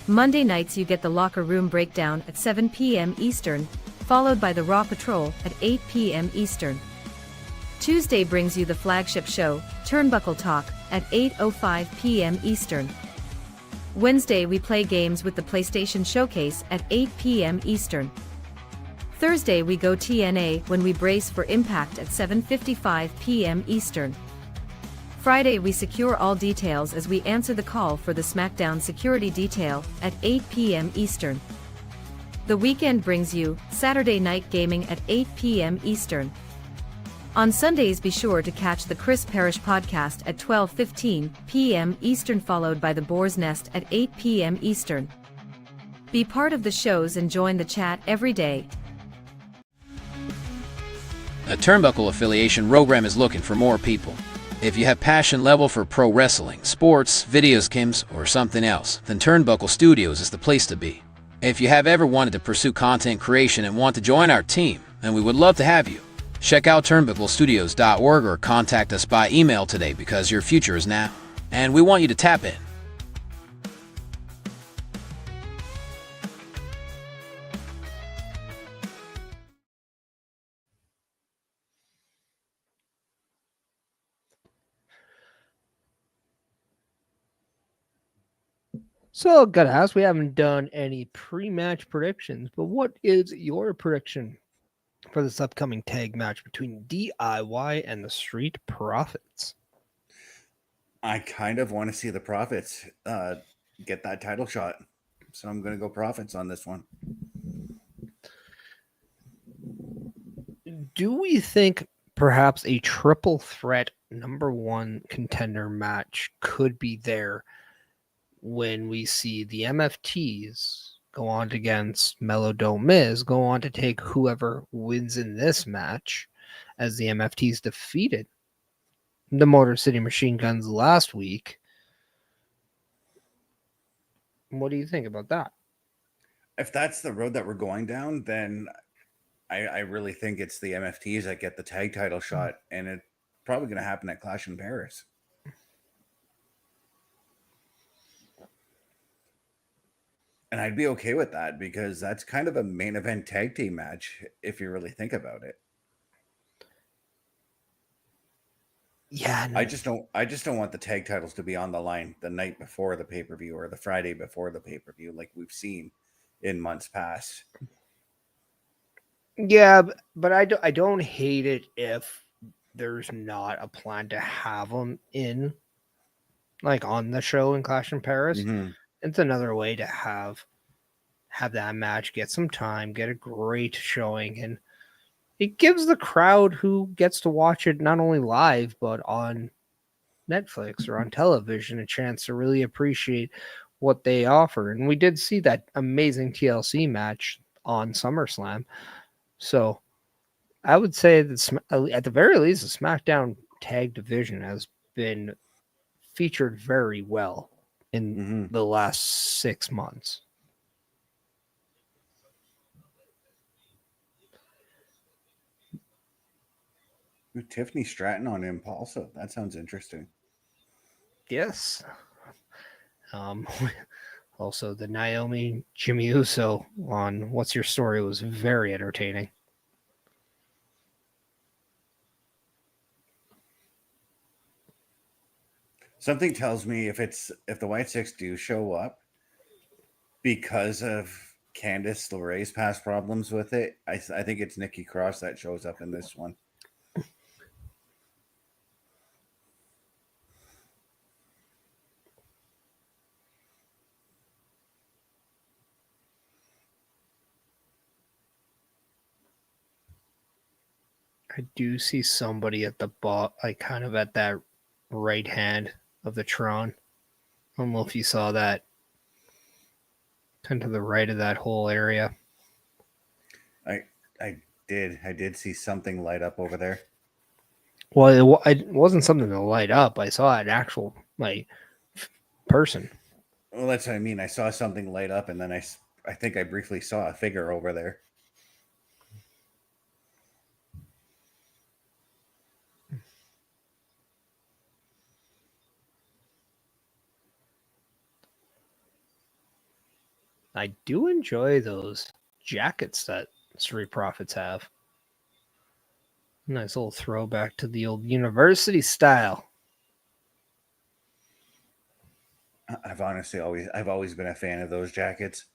Monday nights you get the Locker Room Breakdown at 7 p.m. Eastern, followed by the Raw Patrol at 8 p.m. Eastern. Tuesday brings you the flagship show, Turnbuckle Talk, at 8:05 p.m. Eastern. Wednesday we play games with the PlayStation Showcase at 8 p.m. Eastern. Thursday we go TNA when we brace for Impact at 7:55 p.m. Eastern. Friday we secure all details as we answer the call for the Smackdown Security Detail at 8 p.m. Eastern. The weekend brings you Saturday Night Gaming at 8 p.m. Eastern. On Sundays be sure to catch the Chris Parrish podcast at 12:15 p.m. Eastern, followed by the Boar's Nest at 8 p.m. Eastern. Be part of the shows and join the chat every day. A Turnbuckle Affiliation program is looking for more people. If you have passion level for pro wrestling, sports, videos, games, or something else, then Turnbuckle Studios is the place to be. If you have ever wanted to pursue content creation and want to join our team, then we would love to have you. Check out turnbucklestudios.org or contact us by email today, because your future is now, and we want you to tap in. So, gotta ask, we haven't done any pre-match predictions, but what is your prediction for this upcoming tag match between DIY and the Street Profits? I kind of want to see the Profits get that title shot. So I'm going to go Profits on this one. Do we think perhaps a triple threat number one contender match could be there when we see the MFTs go on against Melo Don't Miz, go on to take whoever wins in this match, as the MFTs defeated the Motor City Machine Guns last week? What do you think about that? If that's the road that we're going down, then I really think it's the MFTs that get the tag title shot, and it's probably going to happen at Clash in Paris. And I'd be okay with that, because that's kind of a main event tag team match if you really think about it. Yeah, I just don't want the tag titles to be on the line the night before the pay-per-view or the Friday before the pay-per-view, like we've seen in months past. Yeah, but I don't hate it if there's not a plan to have them in, like, on the show in Clash in Paris. Mm-hmm. It's another way to have that match, get some time, get a great showing, and it gives the crowd who gets to watch it not only live but on Netflix or on television a chance to really appreciate what they offer. And we did see that amazing TLC match on SummerSlam. So I would say that at the very least, the SmackDown tag division has been featured very well in the last 6 months. Ooh, Tiffany Stratton on Impulso. That sounds interesting. Yes. Also, the Naomi Jimmy Uso on What's Your Story was very entertaining. Something tells me if the White Six do show up because of Candice LeRae's past problems with it, I think it's Nikki Cross that shows up in this one. I do see somebody at the bot, like kind of at that right hand of the Tron. I don't know if you saw that. Kind of to the right of that whole area. I did see something light up over there. Well, it wasn't something to light up. I saw an actual person. Well, that's what I mean. I saw something light up, and then I think I briefly saw a figure over there. I do enjoy those jackets that Street Profits have. Nice little throwback to the old university style. I've always been a fan of those jackets.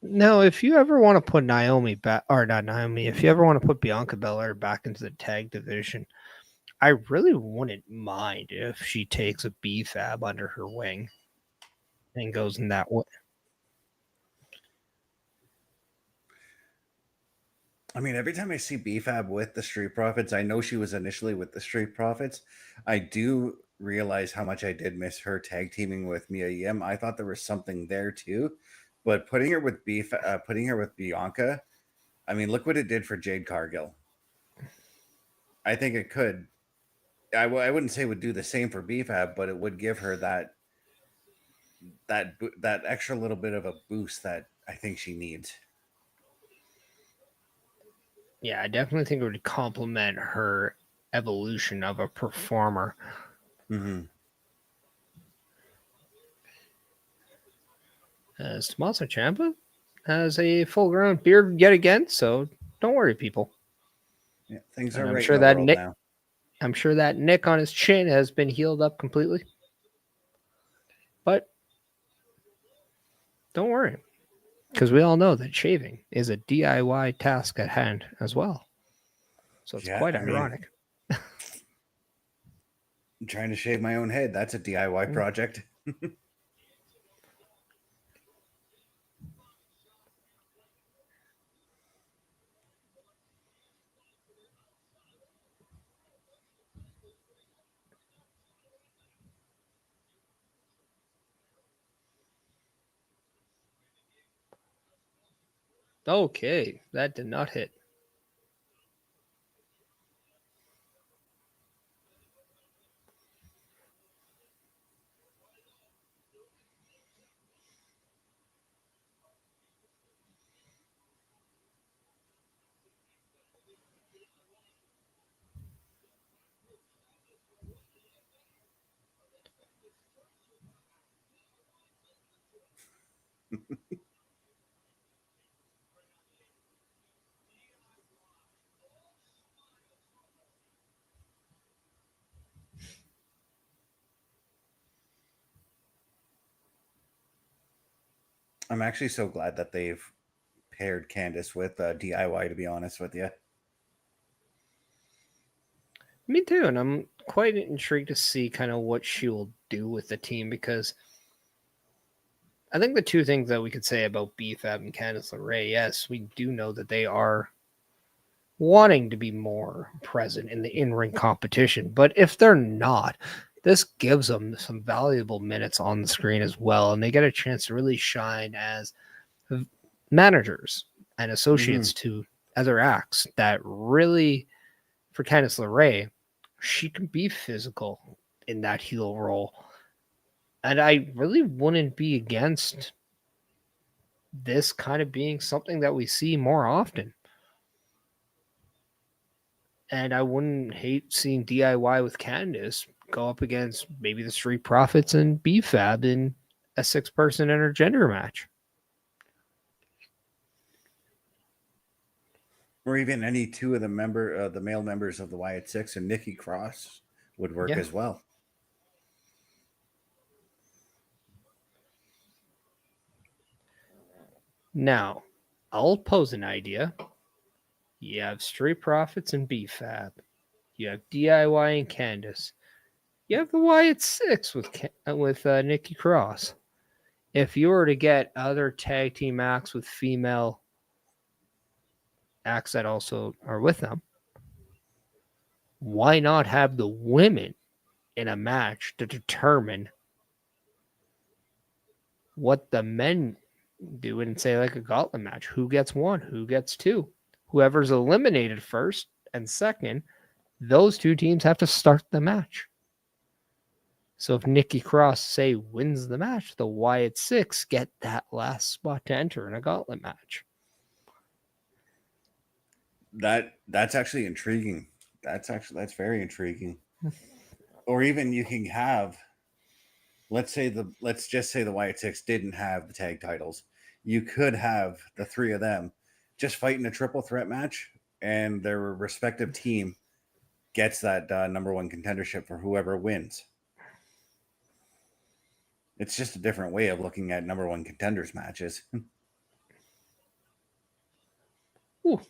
Now, if you ever want to put Naomi back, or not Naomi, if you ever want to put Bianca Belair back into the tag division, I really wouldn't mind if she takes a B-Fab under her wing and goes in that way. I mean, every time I see B-Fab with the Street Profits, I know she was initially with the Street Profits. I do realize how much I did miss her tag teaming with Mia Yim. I thought there was something there too, but putting her with Bianca, I mean, look what it did for Jade Cargill. I think it could. I wouldn't say it would do the same for B-Fab, but it would give her that extra little bit of a boost that I think she needs. Yeah, I definitely think it would complement her evolution of a performer. Mm-hmm. As Tommaso Ciampa has a full-grown beard yet again, so don't worry, people. Yeah, things are And right in the world now. I'm sure that nick on his chin has been healed up completely. But don't worry, because we all know that shaving is a DIY task at hand as well. So it's quite ironic. I'm trying to shave my own head. That's a DIY project. Okay, that did not hit. I'm actually so glad that they've paired Candice with DIY, to be honest with you. Me too, and I'm quite intrigued to see kind of what she will do with the team, because I think the two things that we could say about B-Fab and Candice LeRae, yes, we do know that they are wanting to be more present in the in-ring competition, but if they're not, this gives them some valuable minutes on the screen as well, and they get a chance to really shine as managers and associates to other acts that really, for Candice LeRae, she can be physical in that heel role. And I really wouldn't be against this kind of being something that we see more often. And I wouldn't hate seeing DIY with Candice go up against maybe the Street Profits and B-Fab in a 6-person intergender match. Or even any two of the male members of the Wyatt Six and Nikki Cross would work as well. Now, I'll pose an idea. You have Street Profits and B-Fab. You have DIY and Candice. You have the Wyatt Six with Nikki Cross. If you were to get other tag team acts with female acts that also are with them, why not have the women in a match to determine what the men do and say like a gauntlet match? Who gets one? Who gets two? Whoever's eliminated first and second, those two teams have to start the match. So if Nikki Cross, say, wins the match, the Wyatt Six get that last spot to enter in a gauntlet match. That's actually intriguing. That's very intriguing. Or even you can have, let's just say the Wyatt Six didn't have the tag titles. You could have the three of them just fight in a triple threat match, and their respective team gets that number one contendership for whoever wins. It's just a different way of looking at number one contenders matches. Ooh.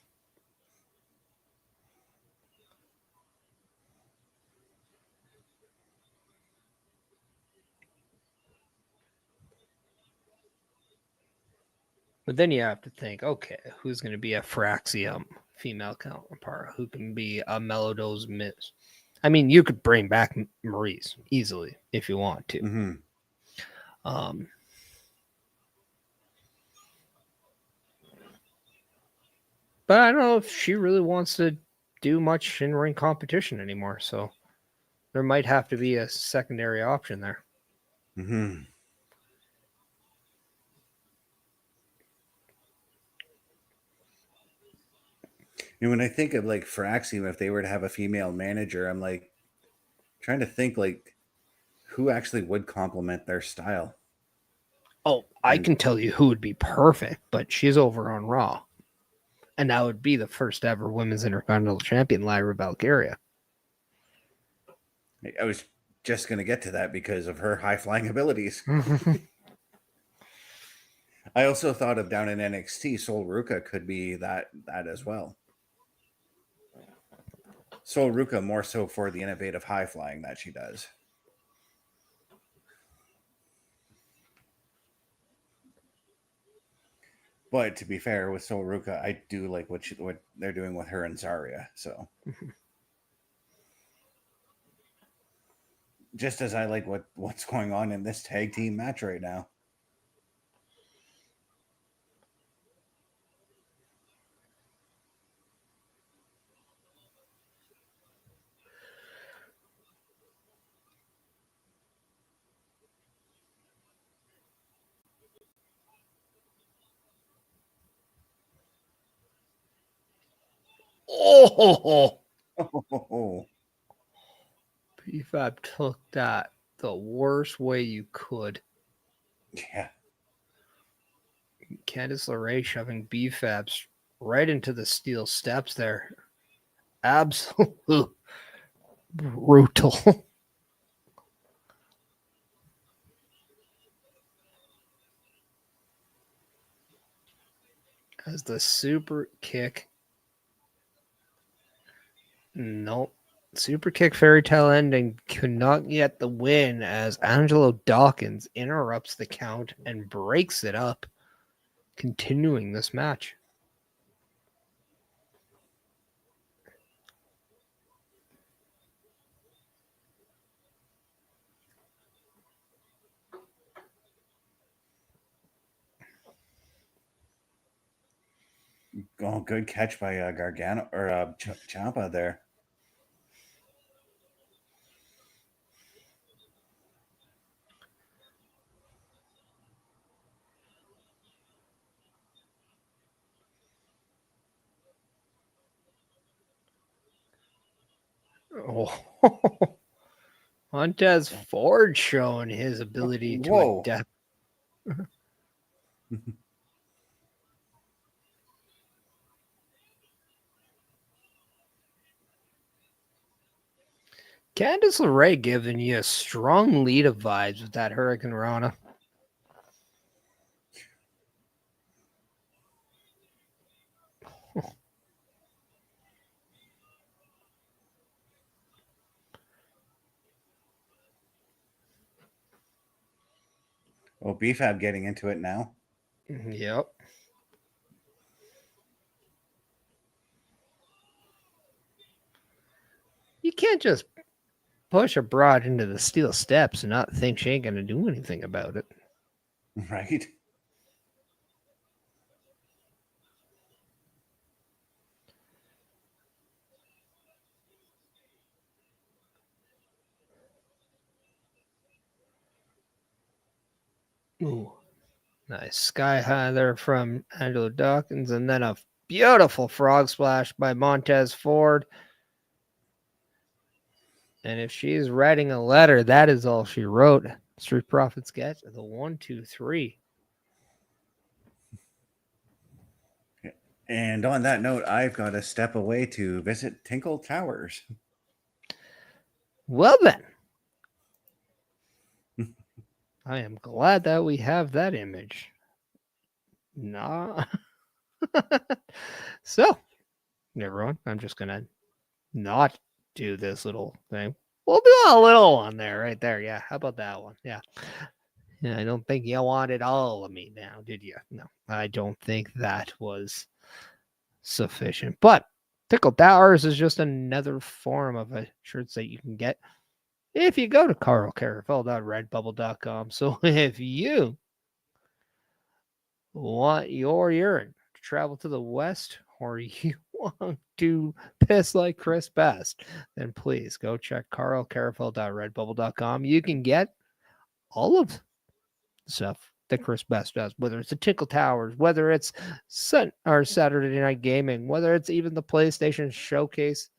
But then you have to think, okay, who's going to be a Fraxiom female counterpart? Who can be a Melo Don't Miz? I mean, you could bring back Maurice easily if you want to. Mm-hmm. But I don't know if she really wants to do much in-ring competition anymore. So there might have to be a secondary option there. Mm-hmm. And when I think of like Fraxiom, if they were to have a female manager, I'm like trying to think like who actually would complement their style. Oh, I can tell you who would be perfect, but she's over on Raw. And that would be the first ever women's intercontinental champion, Lyra Valkyria. I was just going to get to that because of her high flying abilities. I also thought of down in NXT, Sol Ruka could be that as well. Sol Ruka more so for the innovative high flying that she does. But to be fair, with Sol Ruka, I do like what they're doing with her and Zarya. So, just as I like what's going on in this tag team match right now. Oh! Oh. PFAB took that the worst way you could. Yeah. Candice LeRae shoving BFABs right into the steel steps there. Absolute brutal. As the super kick. Nope. Super kick fairy tale ending could not get the win as Angelo Dawkins interrupts the count and breaks it up, continuing this match. Oh, good catch by Gargano or Ciampa there. Oh, Montez Ford showing his ability to Whoa. adapt. Candice LeRae giving you a strong lead of vibes with that Hurricane Rana. Oh, BFAB getting into it now. Yep. You can't just push a broad into the steel steps and not think she ain't going to do anything about it. Right? Ooh. Nice sky high there from Angelo Dawkins, and then a beautiful frog splash by Montez Ford. And if she's writing a letter, that is all she wrote. Street Profits get the 1, 2, 3. And on that note, I've got to step away to visit Tinkle Towers. Well then, I am glad that we have that image. Nah. So, everyone, I'm just gonna not do this little thing. We'll do a little one there, right there. Yeah, how about that one? Yeah. I don't think you wanted all of me now, did you? No, I don't think that was sufficient. But Tickle Towers is just another form of a shirt that you can get if you go to carlcarafel.redbubble.com. So if you want your urine to travel to the west, or you want to piss like Chris Best, then please go check carlcarafel.redbubble.com. You can get all of the stuff that Chris Best does, whether it's the Tickle Towers, whether it's Saturday Night Gaming, whether it's even the PlayStation Showcase,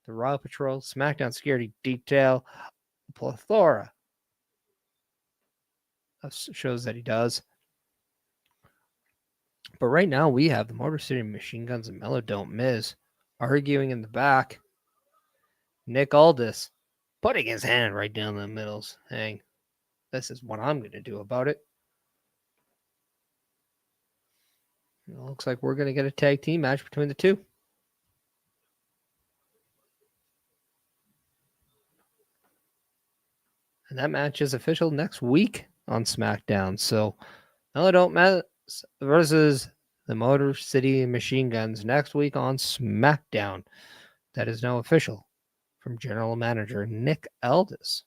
the Raw Patrol, SmackDown Security Detail, a plethora of shows that he does. But right now we have the Motor City Machine Guns and Melo Don't Miz arguing in the back. Nick Aldis putting his hand right down the middle, saying, "This is what I'm going to do about it." It looks like we're going to get a tag team match between the two. And that match is official next week on SmackDown. So, Melo Don't Miz versus the Motor City Machine Guns next week on SmackDown. That is now official from General Manager Nick Aldis.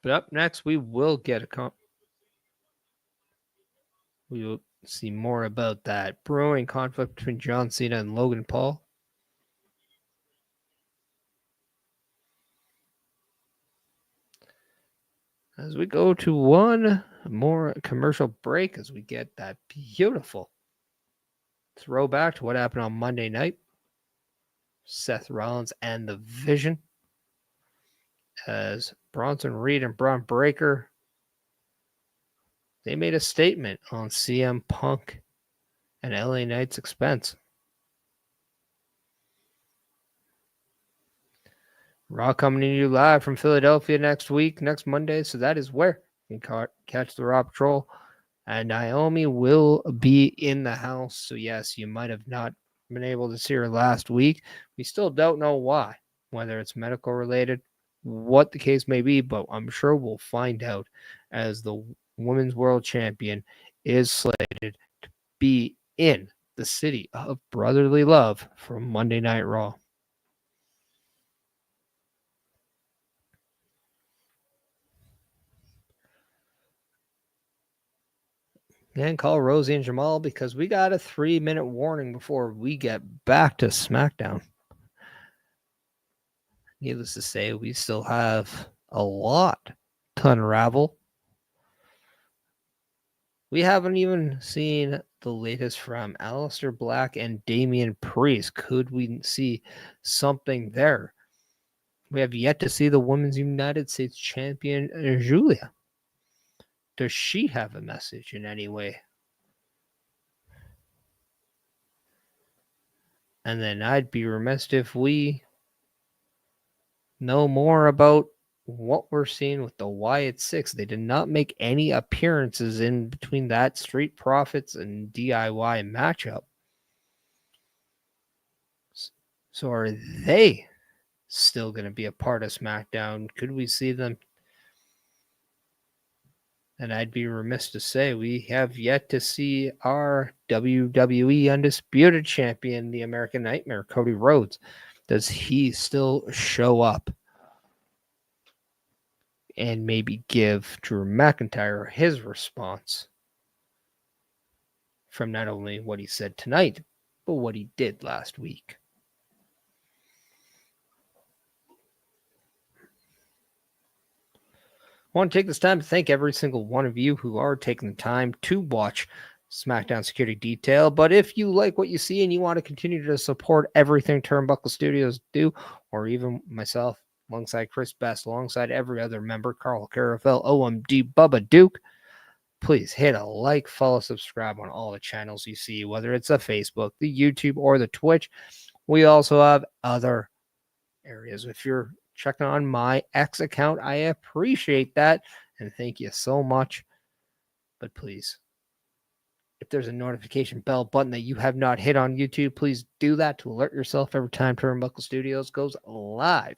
But up next, we will get we will see more about that brewing conflict between John Cena and Logan Paul. As we go to one more commercial break, as we get that beautiful throwback to what happened on Monday night. Seth Rollins and the Vision, as Bronson Reed and Braun Breaker, they made a statement on CM Punk and LA Knight's expense. Raw coming to you live from Philadelphia next Monday. So that is where you can catch the Raw Patrol. And Naomi will be in the house. So yes, you might have not been able to see her last week. We still don't know why, whether it's medical related, what the case may be, but I'm sure we'll find out as the Women's World Champion is slated to be in the city of brotherly love for Monday Night Raw. And call Rosie and Jamal because we got a 3-minute warning before we get back to SmackDown. Needless to say, we still have a lot to unravel. We haven't even seen the latest from Aleister Black and Damian Priest. Could we see something there? We have yet to see the Women's United States Champion, Julia. Does she have a message in any way? And then I'd be remiss if we know more about what we're seeing with the Wyatt Six. They did not make any appearances in between that Street Profits and DIY matchup. So are they still going to be a part of SmackDown? Could we see them? And I'd be remiss to say we have yet to see our WWE Undisputed Champion, the American Nightmare, Cody Rhodes. Does he still show up and maybe give Drew McIntyre his response from not only what he said tonight, but what he did last week? I want to take this time to thank every single one of you who are taking the time to watch Smackdown Security Detail. But if you like what you see and you want to continue to support everything Turnbuckle Studios do, or even myself, alongside Chris Best, alongside every other member, Carl Carafel, OMD, Bubba Duke, please hit a like, follow, subscribe on all the channels you see, whether it's the Facebook, the YouTube, or the Twitch. We also have other areas. If you're checking on my X account, I appreciate that, and thank you so much. But please, if there's a notification bell button that you have not hit on YouTube, please do that to alert yourself every time Turnbuckle Studios goes live.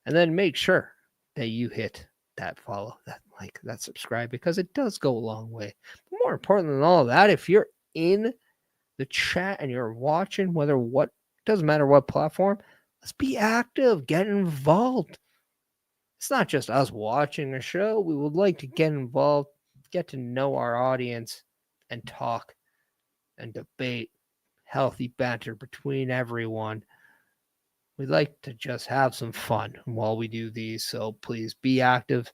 And then make sure that you hit that follow, that like, that subscribe, because it does go a long way. But more important than all of that, if you're in the chat and you're watching, doesn't matter what platform, let's be active, get involved. It's not just us watching a show. We would like to get involved, get to know our audience, and talk and debate, healthy banter between everyone. We'd like to just have some fun while we do these, so please be active.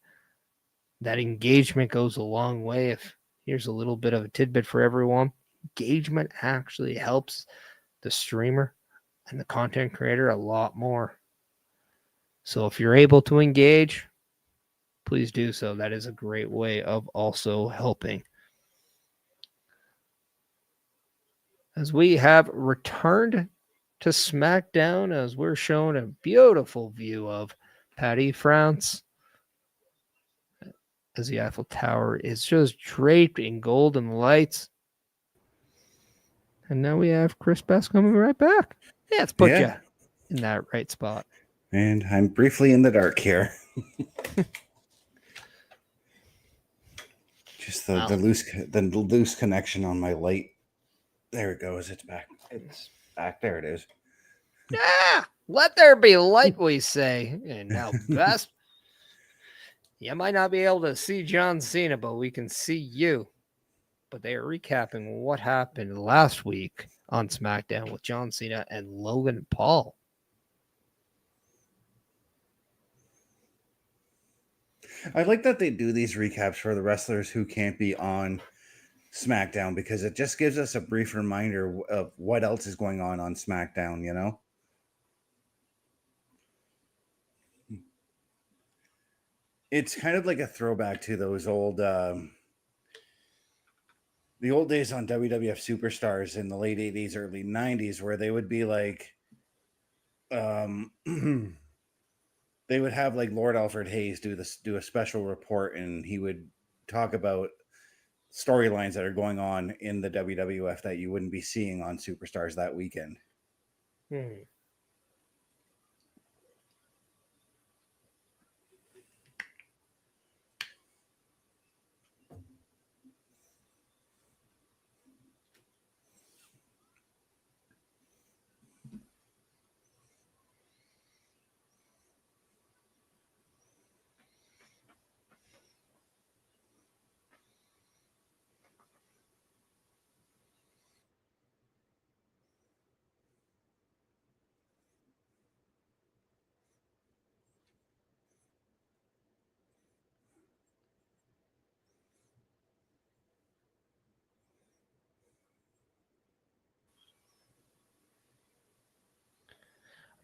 That engagement goes a long way. If here's a little bit of a tidbit for everyone, engagement actually helps the streamer and the content creator a lot more. So if you're able to engage, please do so. That is a great way of also helping. As we have returned to SmackDown, as we're shown a beautiful view of Patty France, as the Eiffel Tower is just draped in golden lights. And now we have Chris Best coming right back. Yeah, let's put you in that right spot. And I'm briefly in the dark here. Just the loose connection on my light. There it goes. It's back. It's back. There it is. Yeah, let there be light, we say. And now, Best, you might not be able to see John Cena, but we can see you. But they are recapping what happened last week on SmackDown with John Cena and Logan Paul. I like that they do these recaps for the wrestlers who can't be on SmackDown, because it just gives us a brief reminder of what else is going on SmackDown, you know? It's kind of like a throwback to those old, the old days on WWF Superstars in the late 80s, early 90s, where they would be like, they would have like Lord Alfred Hayes do a special report, and he would talk about storylines that are going on in the WWF that you wouldn't be seeing on Superstars that weekend.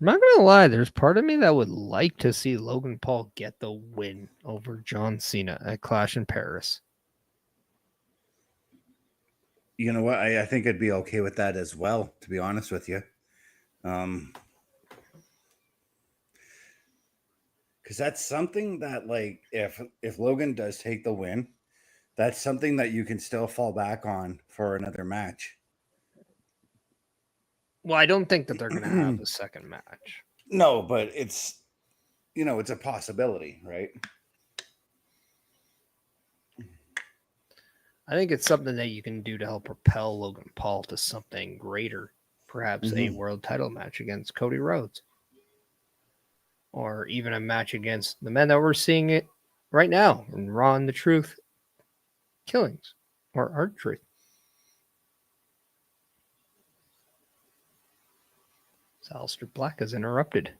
I'm not going to lie, there's part of me that would like to see Logan Paul get the win over John Cena at Clash in Paris. You know what? I think I'd be okay with that as well, to be honest with you. Because because that's something that, like, if Logan does take the win, that's something that you can still fall back on for another match. Well, I don't think that they're going to have a second match. No, but it's, it's a possibility, right? I think it's something that you can do to help propel Logan Paul to something greater, perhaps a world title match against Cody Rhodes, or even a match against the men that we're seeing it right now in Raw and the Truth Killings or Art Truth. So Aleister Black is interrupted.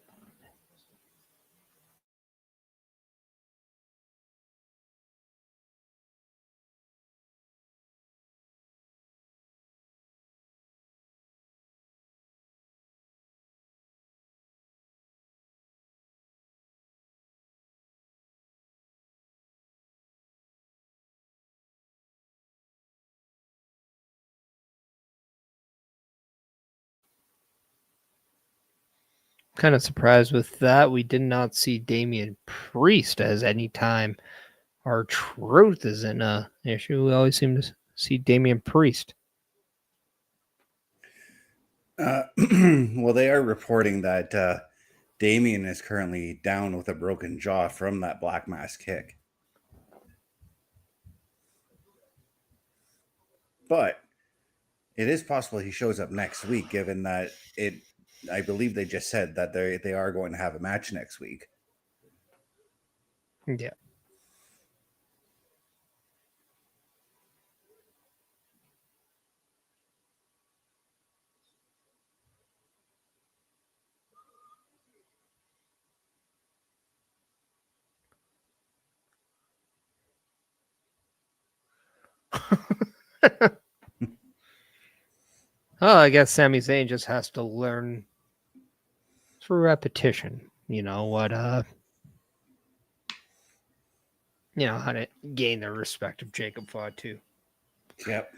Kind of surprised with that. We did not see Damian Priest as any time our truth is in a issue. We always seem to see Damian Priest. Well, they are reporting that Damian is currently down with a broken jaw from that Black Mass kick. But it is possible he shows up next week, given that I believe they just said that they are going to have a match next week. Yeah. Oh, I guess Sami Zayn just has to learn through repetition. How to gain the respect of Jacob Fatu. Yep.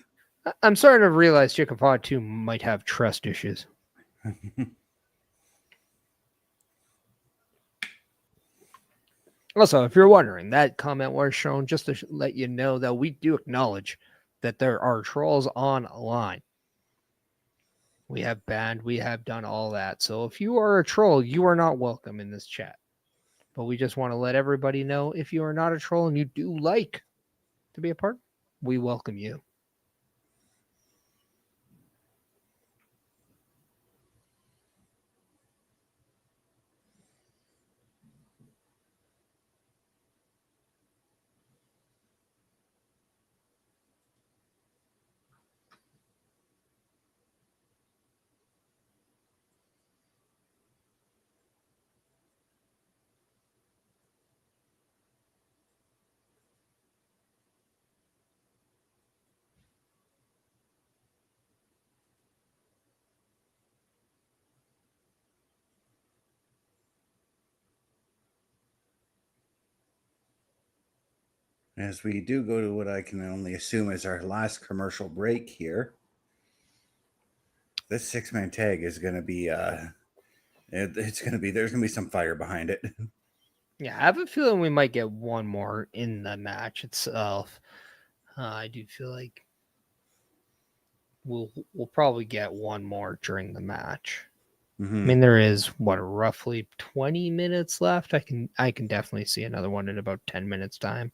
I'm starting to realize Jacob Fatu might have trust issues. Also, if you're wondering, that comment was shown just to let you know that we do acknowledge that there are trolls online. We have banned, we have done all that. So if you are a troll, you are not welcome in this chat. But we just want to let everybody know, if you are not a troll and you do like to be a part, we welcome you. As we do go to what I can only assume is our last commercial break here, this 6-man tag is going to be there's going to be some fire behind it. Yeah, I have a feeling we might get one more in the match itself. I do feel like we'll probably get one more during the match. Mm-hmm. I mean, there is roughly 20 minutes left. I can definitely see another one in about 10 minutes time.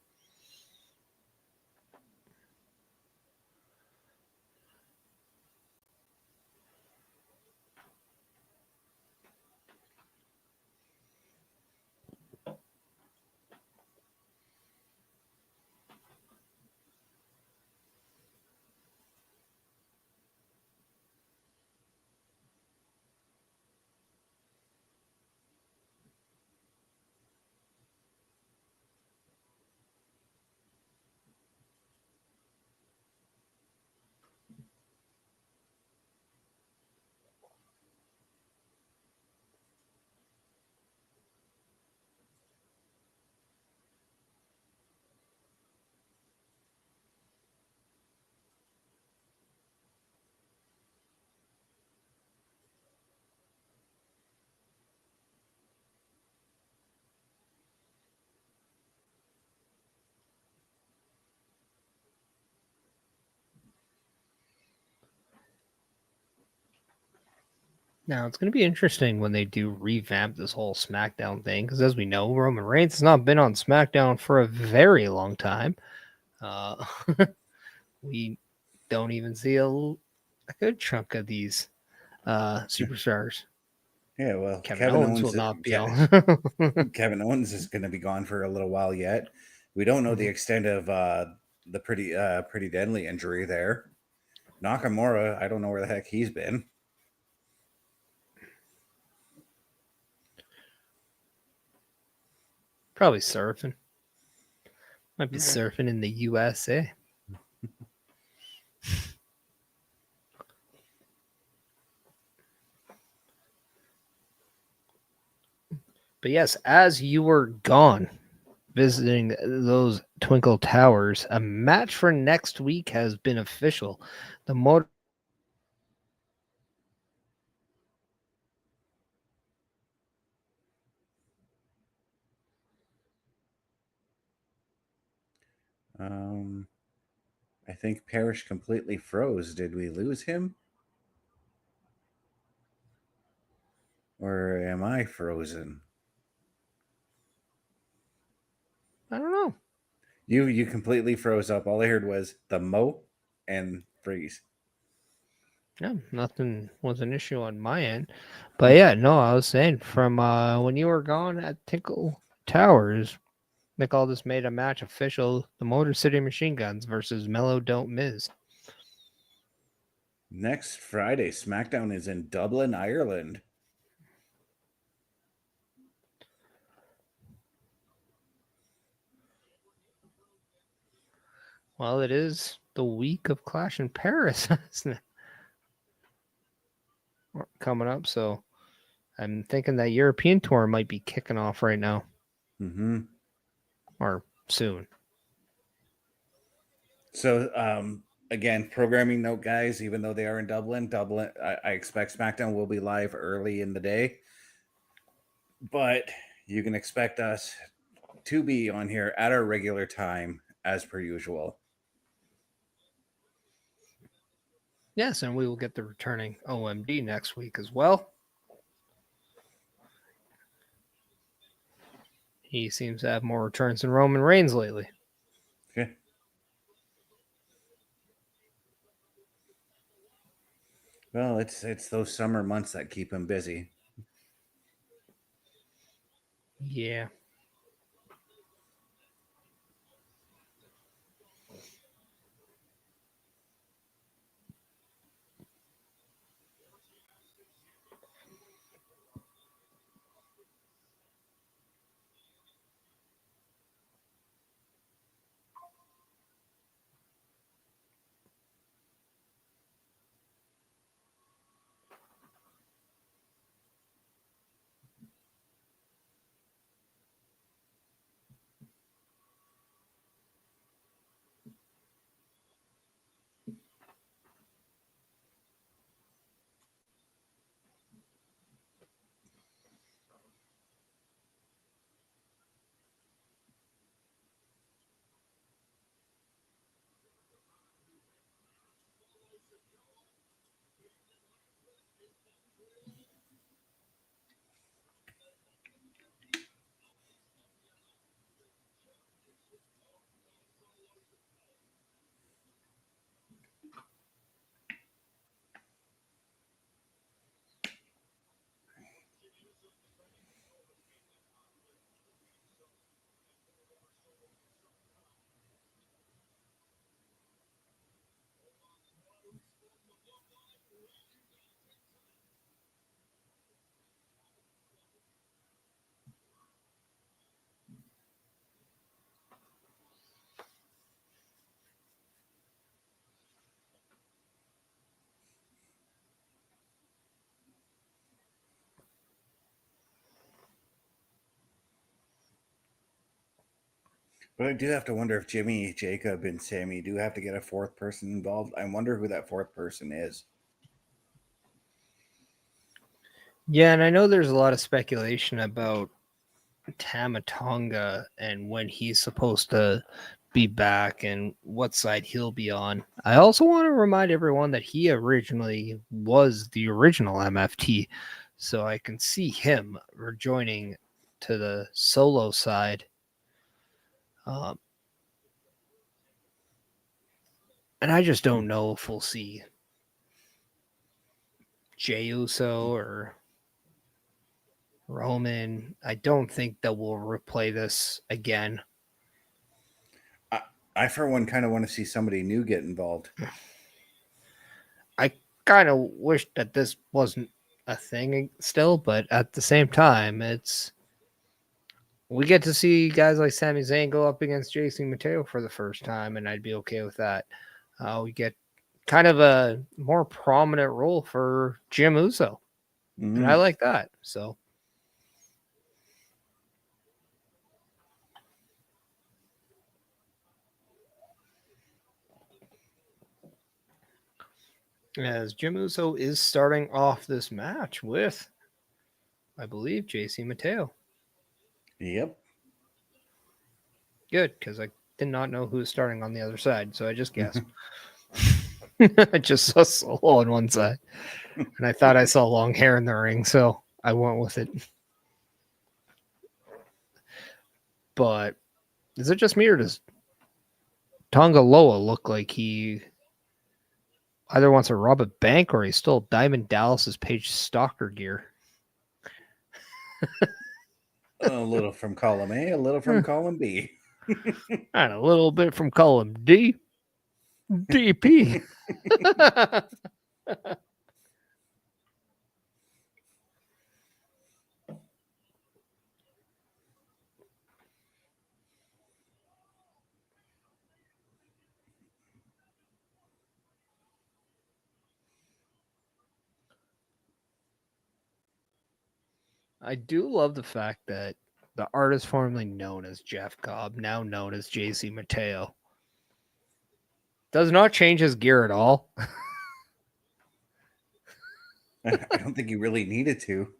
Now, it's going to be interesting when they do revamp this whole SmackDown thing, because as we know, Roman Reigns has not been on SmackDown for a very long time. Uh, we don't even see a good chunk of these superstars. Yeah, well, Kevin Owens will not be on. Kevin Owens is going to be gone for a little while yet. We don't know the Mhm. extent of the pretty deadly injury there. Nakamura, I don't know where the heck he's been. Probably surfing. Might be surfing in the USA. But yes, as you were gone visiting those Twinkle Towers, a match for next week has been official. The motor. I think Parrish completely froze. Did we lose him? Or am I frozen? I don't know. You completely froze up. All I heard was the mo and freeze. Yeah, nothing was an issue on my end. But yeah, no, I was saying from when you were gone at Tinkle Towers, Nick Aldis made a match official: the Motor City Machine Guns versus Melo Don't Miz. Next Friday, SmackDown is in Dublin, Ireland. Well, it is the week of Clash in Paris, isn't it? Coming up, so I'm thinking that European tour might be kicking off right now Mm-hmm. or soon. So, again, programming note, guys, even though they are in Dublin, I expect SmackDown will be live early in the day. But you can expect us to be on here at our regular time as per usual. Yes, and we will get the returning OMD next week as well. He seems to have more returns than Roman Reigns lately. Okay. Well, it's those summer months that keep him busy. Yeah. But I do have to wonder if Jimmy, Jacob, and Sammy do have to get a fourth person involved. I wonder who that fourth person is. Yeah, and I know there's a lot of speculation about Tama Tonga and when he's supposed to be back and what side he'll be on. I also want to remind everyone that he originally was the original MFT, so I can see him rejoining to the solo side. And I just don't know if we'll see Jey Uso or Roman. I don't think that we'll replay this again. I for one, kind of want to see somebody new get involved. I kind of wish that this wasn't a thing still, but at the same time, we get to see guys like Sami Zayn go up against JC Mateo for the first time, and I'd be okay with that. We get kind of a more prominent role for Jim Uso, and I like that. So. As Jim Uso is starting off this match with, I believe, JC Mateo. Yep. Good, because I did not know who was starting on the other side, so I just guessed. I just saw Solo on one side, and I thought I saw long hair in the ring, so I went with it. But is it just me, or does Tonga Loa look like he either wants to rob a bank or he's still Diamond Dallas's Page Stalker gear? A little from column A, a little from column B. And a little bit from column D. DP. I do love the fact that the artist formerly known as Jeff Cobb, now known as JC Mateo, does not change his gear at all. I don't think he really needed to.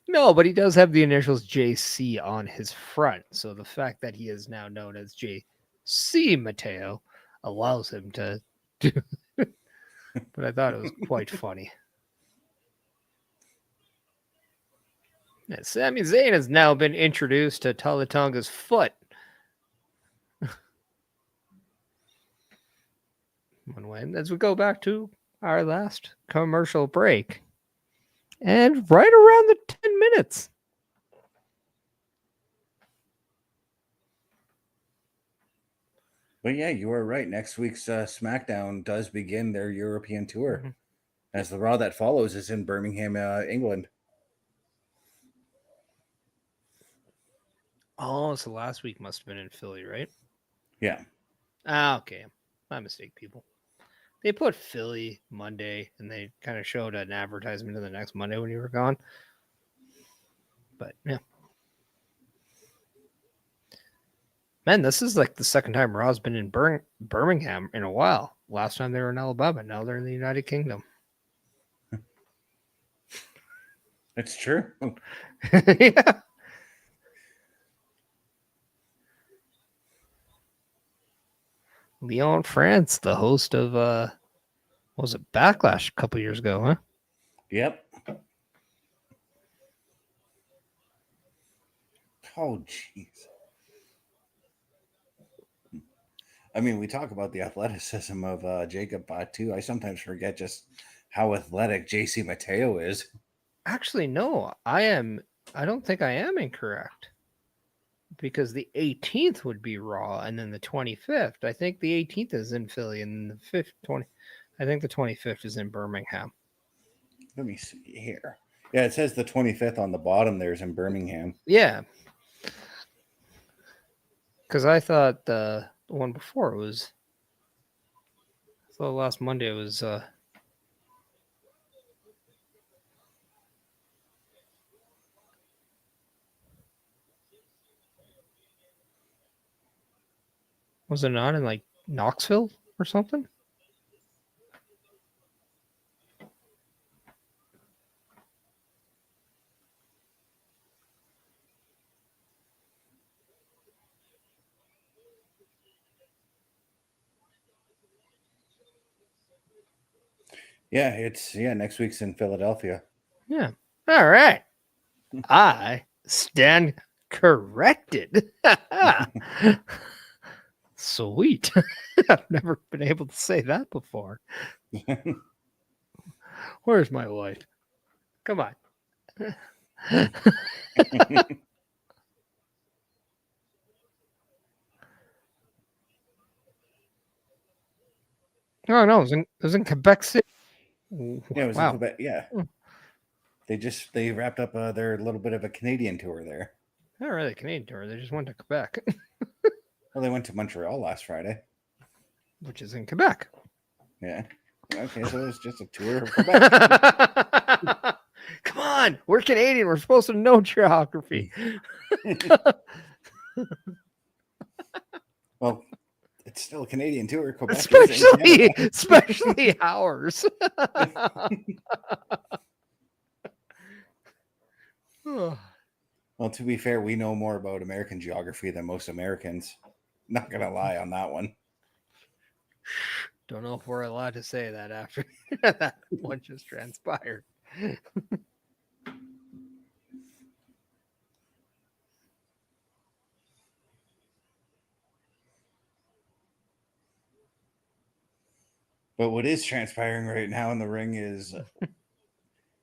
No, but he does have the initials JC on his front. So the fact that he is now known as JC Mateo allows him to do. But I thought it was quite funny. And Sami Zayn has now been introduced to Tama Tonga's foot. As we go back to our last commercial break. And right around the 10 minutes. But yeah, you are right. Next week's SmackDown does begin their European tour. As the Raw that follows is in Birmingham, England. Oh, so last week must have been in Philly, right? Yeah. Okay. My mistake, people. They put Philly Monday, and they kind of showed an advertisement of the next Monday when you were gone. But, yeah. Man, this is like the second time Raw's been in Birmingham in a while. Last time they were in Alabama. Now they're in the United Kingdom. It's true. Yeah. Lyon, France, the host of what was it, Backlash a couple years ago, huh? Yep. Oh, jeez. I mean, we talk about the athleticism of Jacob Batu. I sometimes forget just how athletic JC Mateo is. Actually, no, I don't think I am incorrect. Because the 18th would be Raw, and then the 25th. I think the 18th is in Philly, and the 20. I think the 25th is in Birmingham. Let me see here. Yeah, it says the 25th on the bottom. There's in Birmingham. Yeah, because I thought the one before was. I thought last Monday was. Was it not in like Knoxville or something? Yeah, it's next week's in Philadelphia. Yeah. All right. I stand corrected. Sweet. I've never been able to say that before. Where's my wife? Come on. Oh no, it was in Quebec City. Yeah, it was in Wow. Quebec. Yeah. They wrapped up their little bit of a Canadian tour there. Not really a Canadian tour. They just went to Quebec, Well, they went to Montreal last Friday. which is in Quebec. Yeah. Okay, so it was just a tour of Quebec. Come on, we're Canadian. We're supposed to know geography. Well, it's still a Canadian tour. Quebec is in Canada. especially ours. Well, to be fair, we know more about American geography than most Americans. Not gonna lie on that one. Don't know if we're allowed to say that after that one just transpired. But what is transpiring right now in the ring is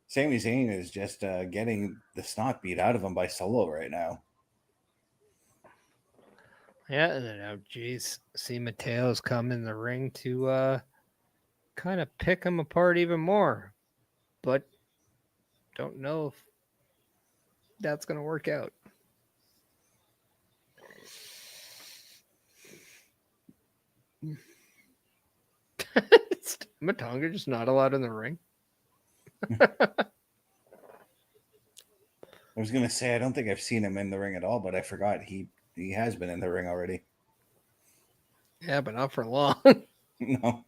Sami Zayn is just getting the snot beat out of him by Solo right now. Yeah, and then geez, see Mateo's come in the ring to kind of pick him apart even more, but don't know if that's gonna work out. Matonga just not allowed in the ring. I was gonna say I don't think I've seen him in the ring at all, but I forgot he has been in the ring already. Yeah, but not for long. No.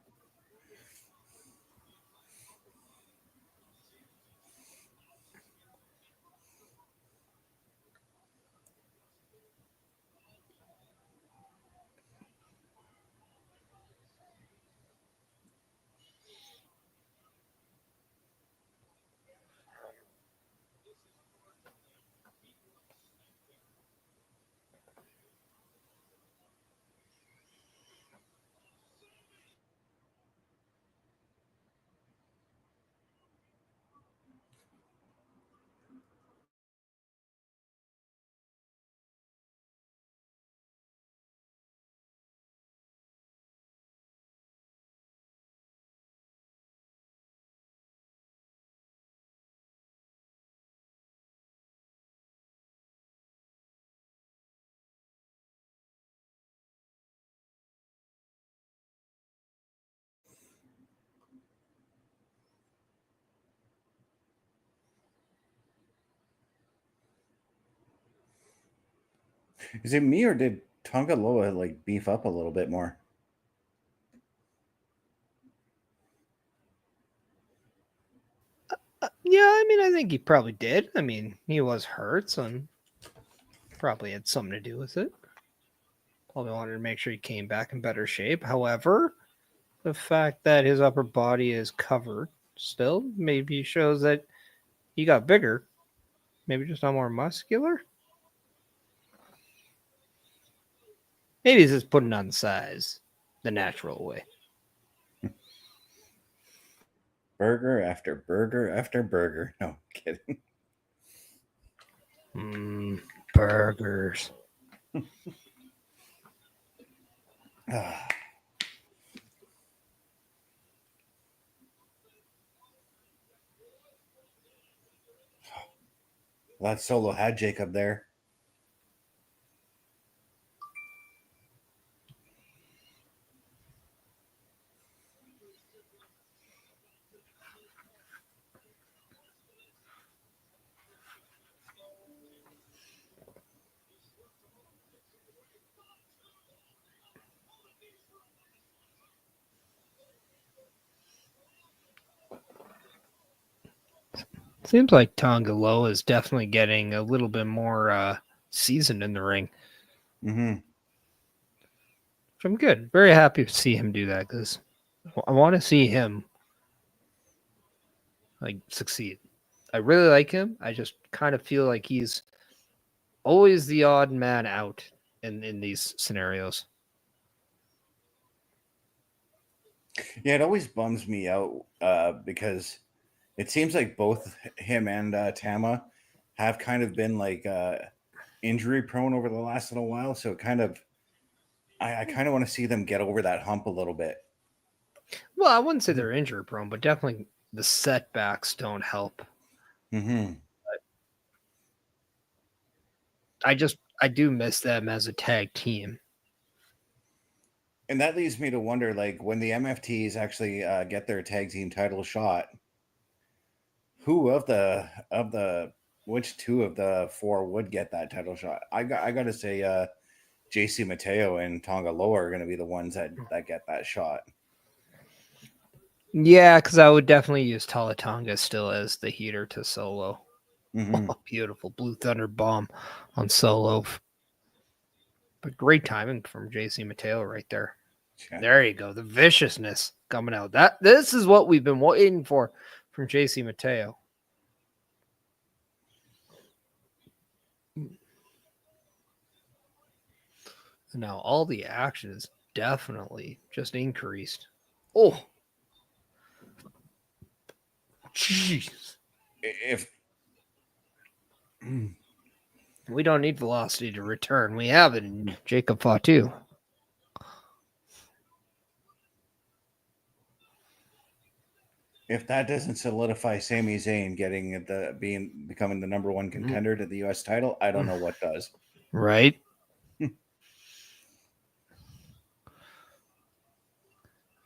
Is it me or did Tonga Loa like beef up a little bit more? Yeah, I mean, I think he probably did. I mean, he was hurt, so probably had something to do with it. Probably wanted to make sure he came back in better shape. However, the fact that his upper body is covered still maybe shows that he got bigger. Maybe just not more muscular. Maybe he's just putting on size the natural way. Burger after burger after burger. No, kidding. Burgers. That Solo had Jacob there. Seems like Tonga Loa is definitely getting a little bit more seasoned in the ring. Mm-hmm. Which I'm good. Very happy to see him do that because I want to see him like succeed. I really like him. I just kind of feel like he's always the odd man out in these scenarios. Yeah, it always bums me out because it seems like both him and Tama have kind of been like injury prone over the last little while. So it kind of, I kind of want to see them get over that hump a little bit. Well, I wouldn't say they're injury prone, but definitely the setbacks don't help. Mm-hmm. I do miss them as a tag team. And that leads me to wonder, like, when the MFTs actually get their tag team title shot, who which two of the four would get that title shot? I got to say, JC Mateo and Tonga Loa are going to be the ones that get that shot. Yeah, because I would definitely use Talatanga still as the heater to Solo. Mm-hmm. Oh, beautiful Blue Thunder bomb on Solo. But great timing from JC Mateo right there. Yeah. There you go. The viciousness coming out. This is what we've been waiting for from JC Mateo. Now all the action is definitely just increased. Oh, jeez. If We don't need velocity to return. We have it in Jacob Fatu. if that doesn't solidify Sami Zayn becoming the number one contender to the US title, I don't know what does. Right?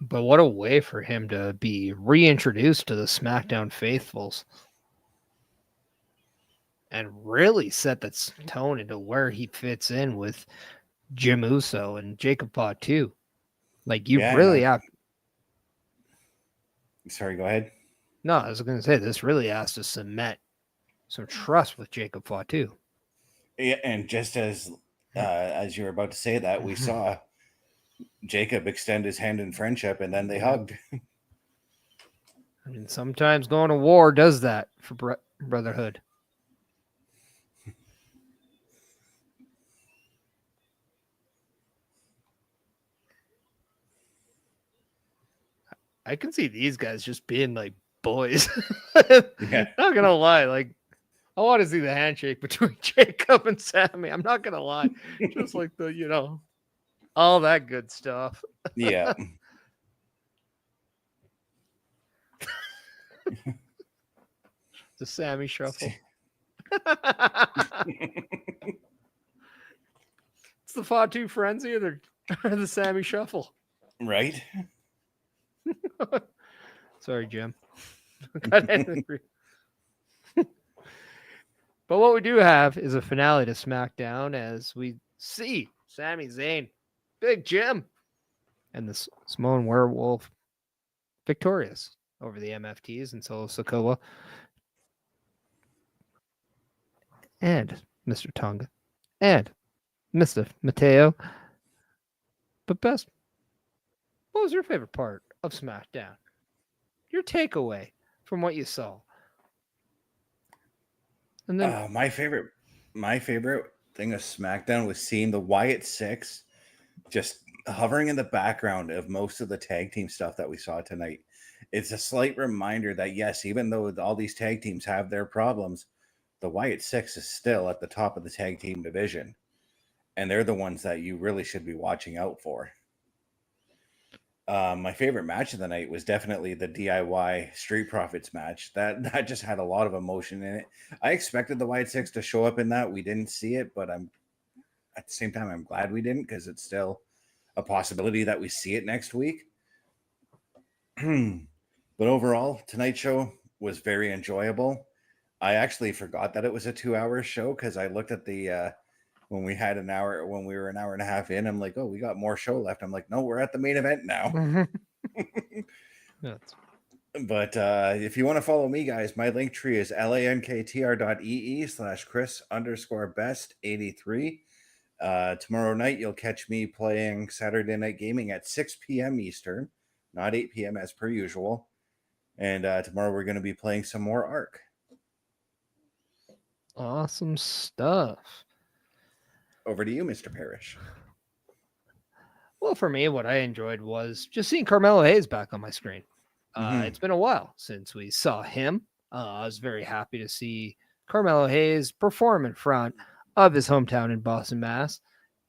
But what a way for him to be reintroduced to the SmackDown faithfuls and really set that tone into where he fits in with Jim Uso and Jacob Fatu. Like, you really have. Sorry, go ahead. No, I was going to say, this really has to cement some trust with Jacob Fatu. Yeah, and just as you were about to say that, we saw Jacob extend his hand in friendship, and then they hugged. I mean, sometimes going to war does that for brotherhood. I can see these guys just being like boys. Yeah. Not gonna lie, like I want to see the handshake between Jacob and Sammy. I'm not gonna lie, just like the all that good stuff. Yeah. The Sammy shuffle. It's the Fatu frenzy or the Sammy shuffle. Right. Sorry, Jim. But what we do have is a finale to SmackDown as we see Sami Zayn, Big Jim, and the Samoan Werewolf victorious over the MFTs and Solo Sikoa and Mr. Tonga and Mr. Mateo. But best, what was your favorite part of SmackDown? Your takeaway from what you saw? And then my favorite thing of SmackDown was seeing the Wyatt Six just hovering in the background of most of the tag team stuff that we saw tonight. It's a slight reminder that yes, even though all these tag teams have their problems, the Wyatt Six is still at the top of the tag team division, and they're the ones that you really should be watching out for. My favorite match of the night was definitely the DIY Street Profits match. That just had a lot of emotion in it. I expected the Wyatt Six to show up in that. We didn't see it, but at the same time, I'm glad we didn't because it's still a possibility that we see it next week. But overall, tonight's show was very enjoyable. I actually forgot that it was a 2-hour show because I looked at the when we were an hour and a half in, I'm like, oh, we got more show left. I'm like, no, we're at the main event now. But if you want to follow me, guys, my link tree is linktr.ee/Chris_best83. Tomorrow night, you'll catch me playing Saturday Night Gaming at 6 p.m. Eastern, not 8 p.m. as per usual. And tomorrow we're going to be playing some more Ark. Awesome stuff. Over to you, Mr. Parrish. Well, for me, what I enjoyed was just seeing Carmelo Hayes back on my screen. It's been a while since we saw him. I was very happy to see Carmelo Hayes perform in front of his hometown in Boston, Mass.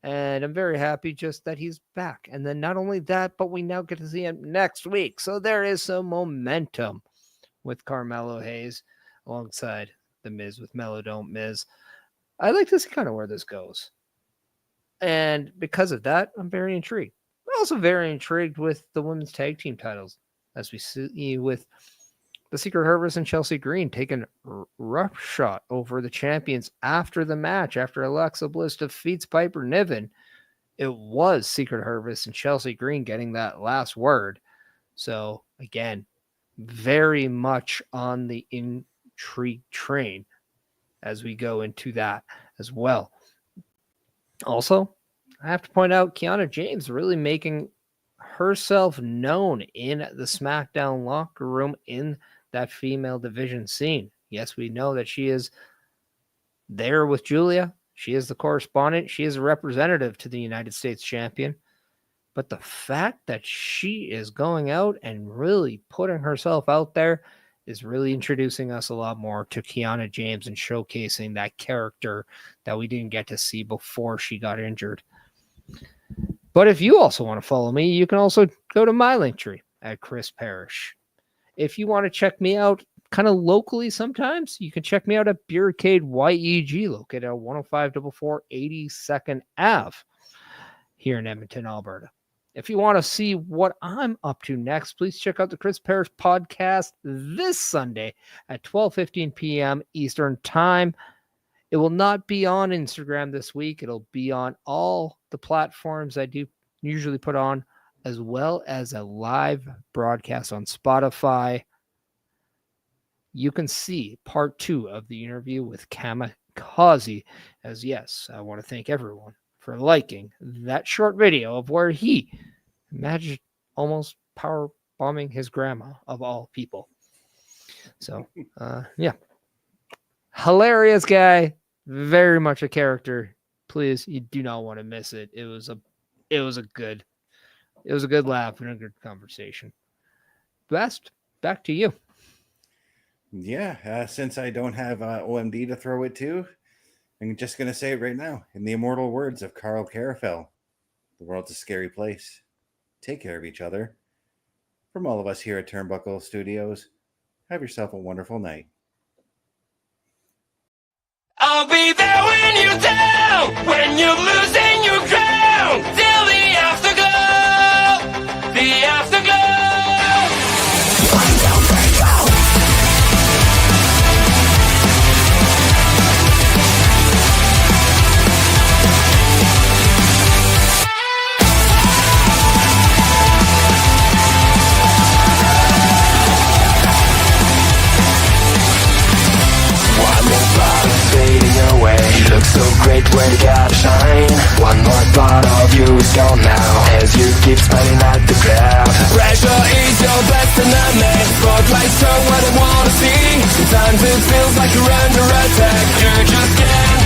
And I'm very happy just that he's back. And then not only that, but we now get to see him next week. So there is some momentum with Carmelo Hayes alongside The Miz with Melo Don't Miz. I like to see kind of where this goes. And because of that, I'm very intrigued. I'm also very intrigued with the women's tag team titles, as we see with the Secret Hervice and Chelsea Green taking rough shot over the champions after the match. After Alexa Bliss defeats Piper Niven, it was Secret Hervice and Chelsea Green getting that last word. So again, very much on the intrigue train as we go into that as well. Also, I have to point out Kiana James really making herself known in the SmackDown locker room in that female division scene. Yes, we know that she is there with Julia. She is the correspondent. She is a representative to the United States champion. But the fact that she is going out and really putting herself out there is really introducing us a lot more to Kiana James and showcasing that character that we didn't get to see before she got injured. But if you also want to follow me, you can also go to my Linktree at Chris Parrish. If you want to check me out kind of locally sometimes, you can check me out at Beercade YEG, located at 10544 82nd Ave here in Edmonton, Alberta. If you want to see what I'm up to next, please check out the Chris Parrish podcast this Sunday at 12:15 p.m. Eastern Time. It will not be on Instagram this week. It'll be on all the platforms I do usually put on, as well as a live broadcast on Spotify. You can see part 2 of the interview with Kamikaze. As yes, I want to thank everyone for liking that short video of where he imagined almost power bombing his grandma of all people. So, yeah. Hilarious guy. Very much a character. Please, you do not want to miss it. It was a good laugh and a good conversation. Best, back to you. Yeah, since I don't have OMD to throw it to, I'm just going to say it right now. In the immortal words of Carl Carafel, the world's a scary place. Take care of each other. From all of us here at Turnbuckle Studios, have yourself a wonderful night. I'll be there when you're down, when you're losing your ground, till the afterglow, the afterglow. Fading away, you look so great when you gotta shine. One more part of you is gone now, as you keep smiling at the crowd. Pressure is your best enemy, spotlights show what I wanna see. Sometimes it feels like you're under attack, you're just getting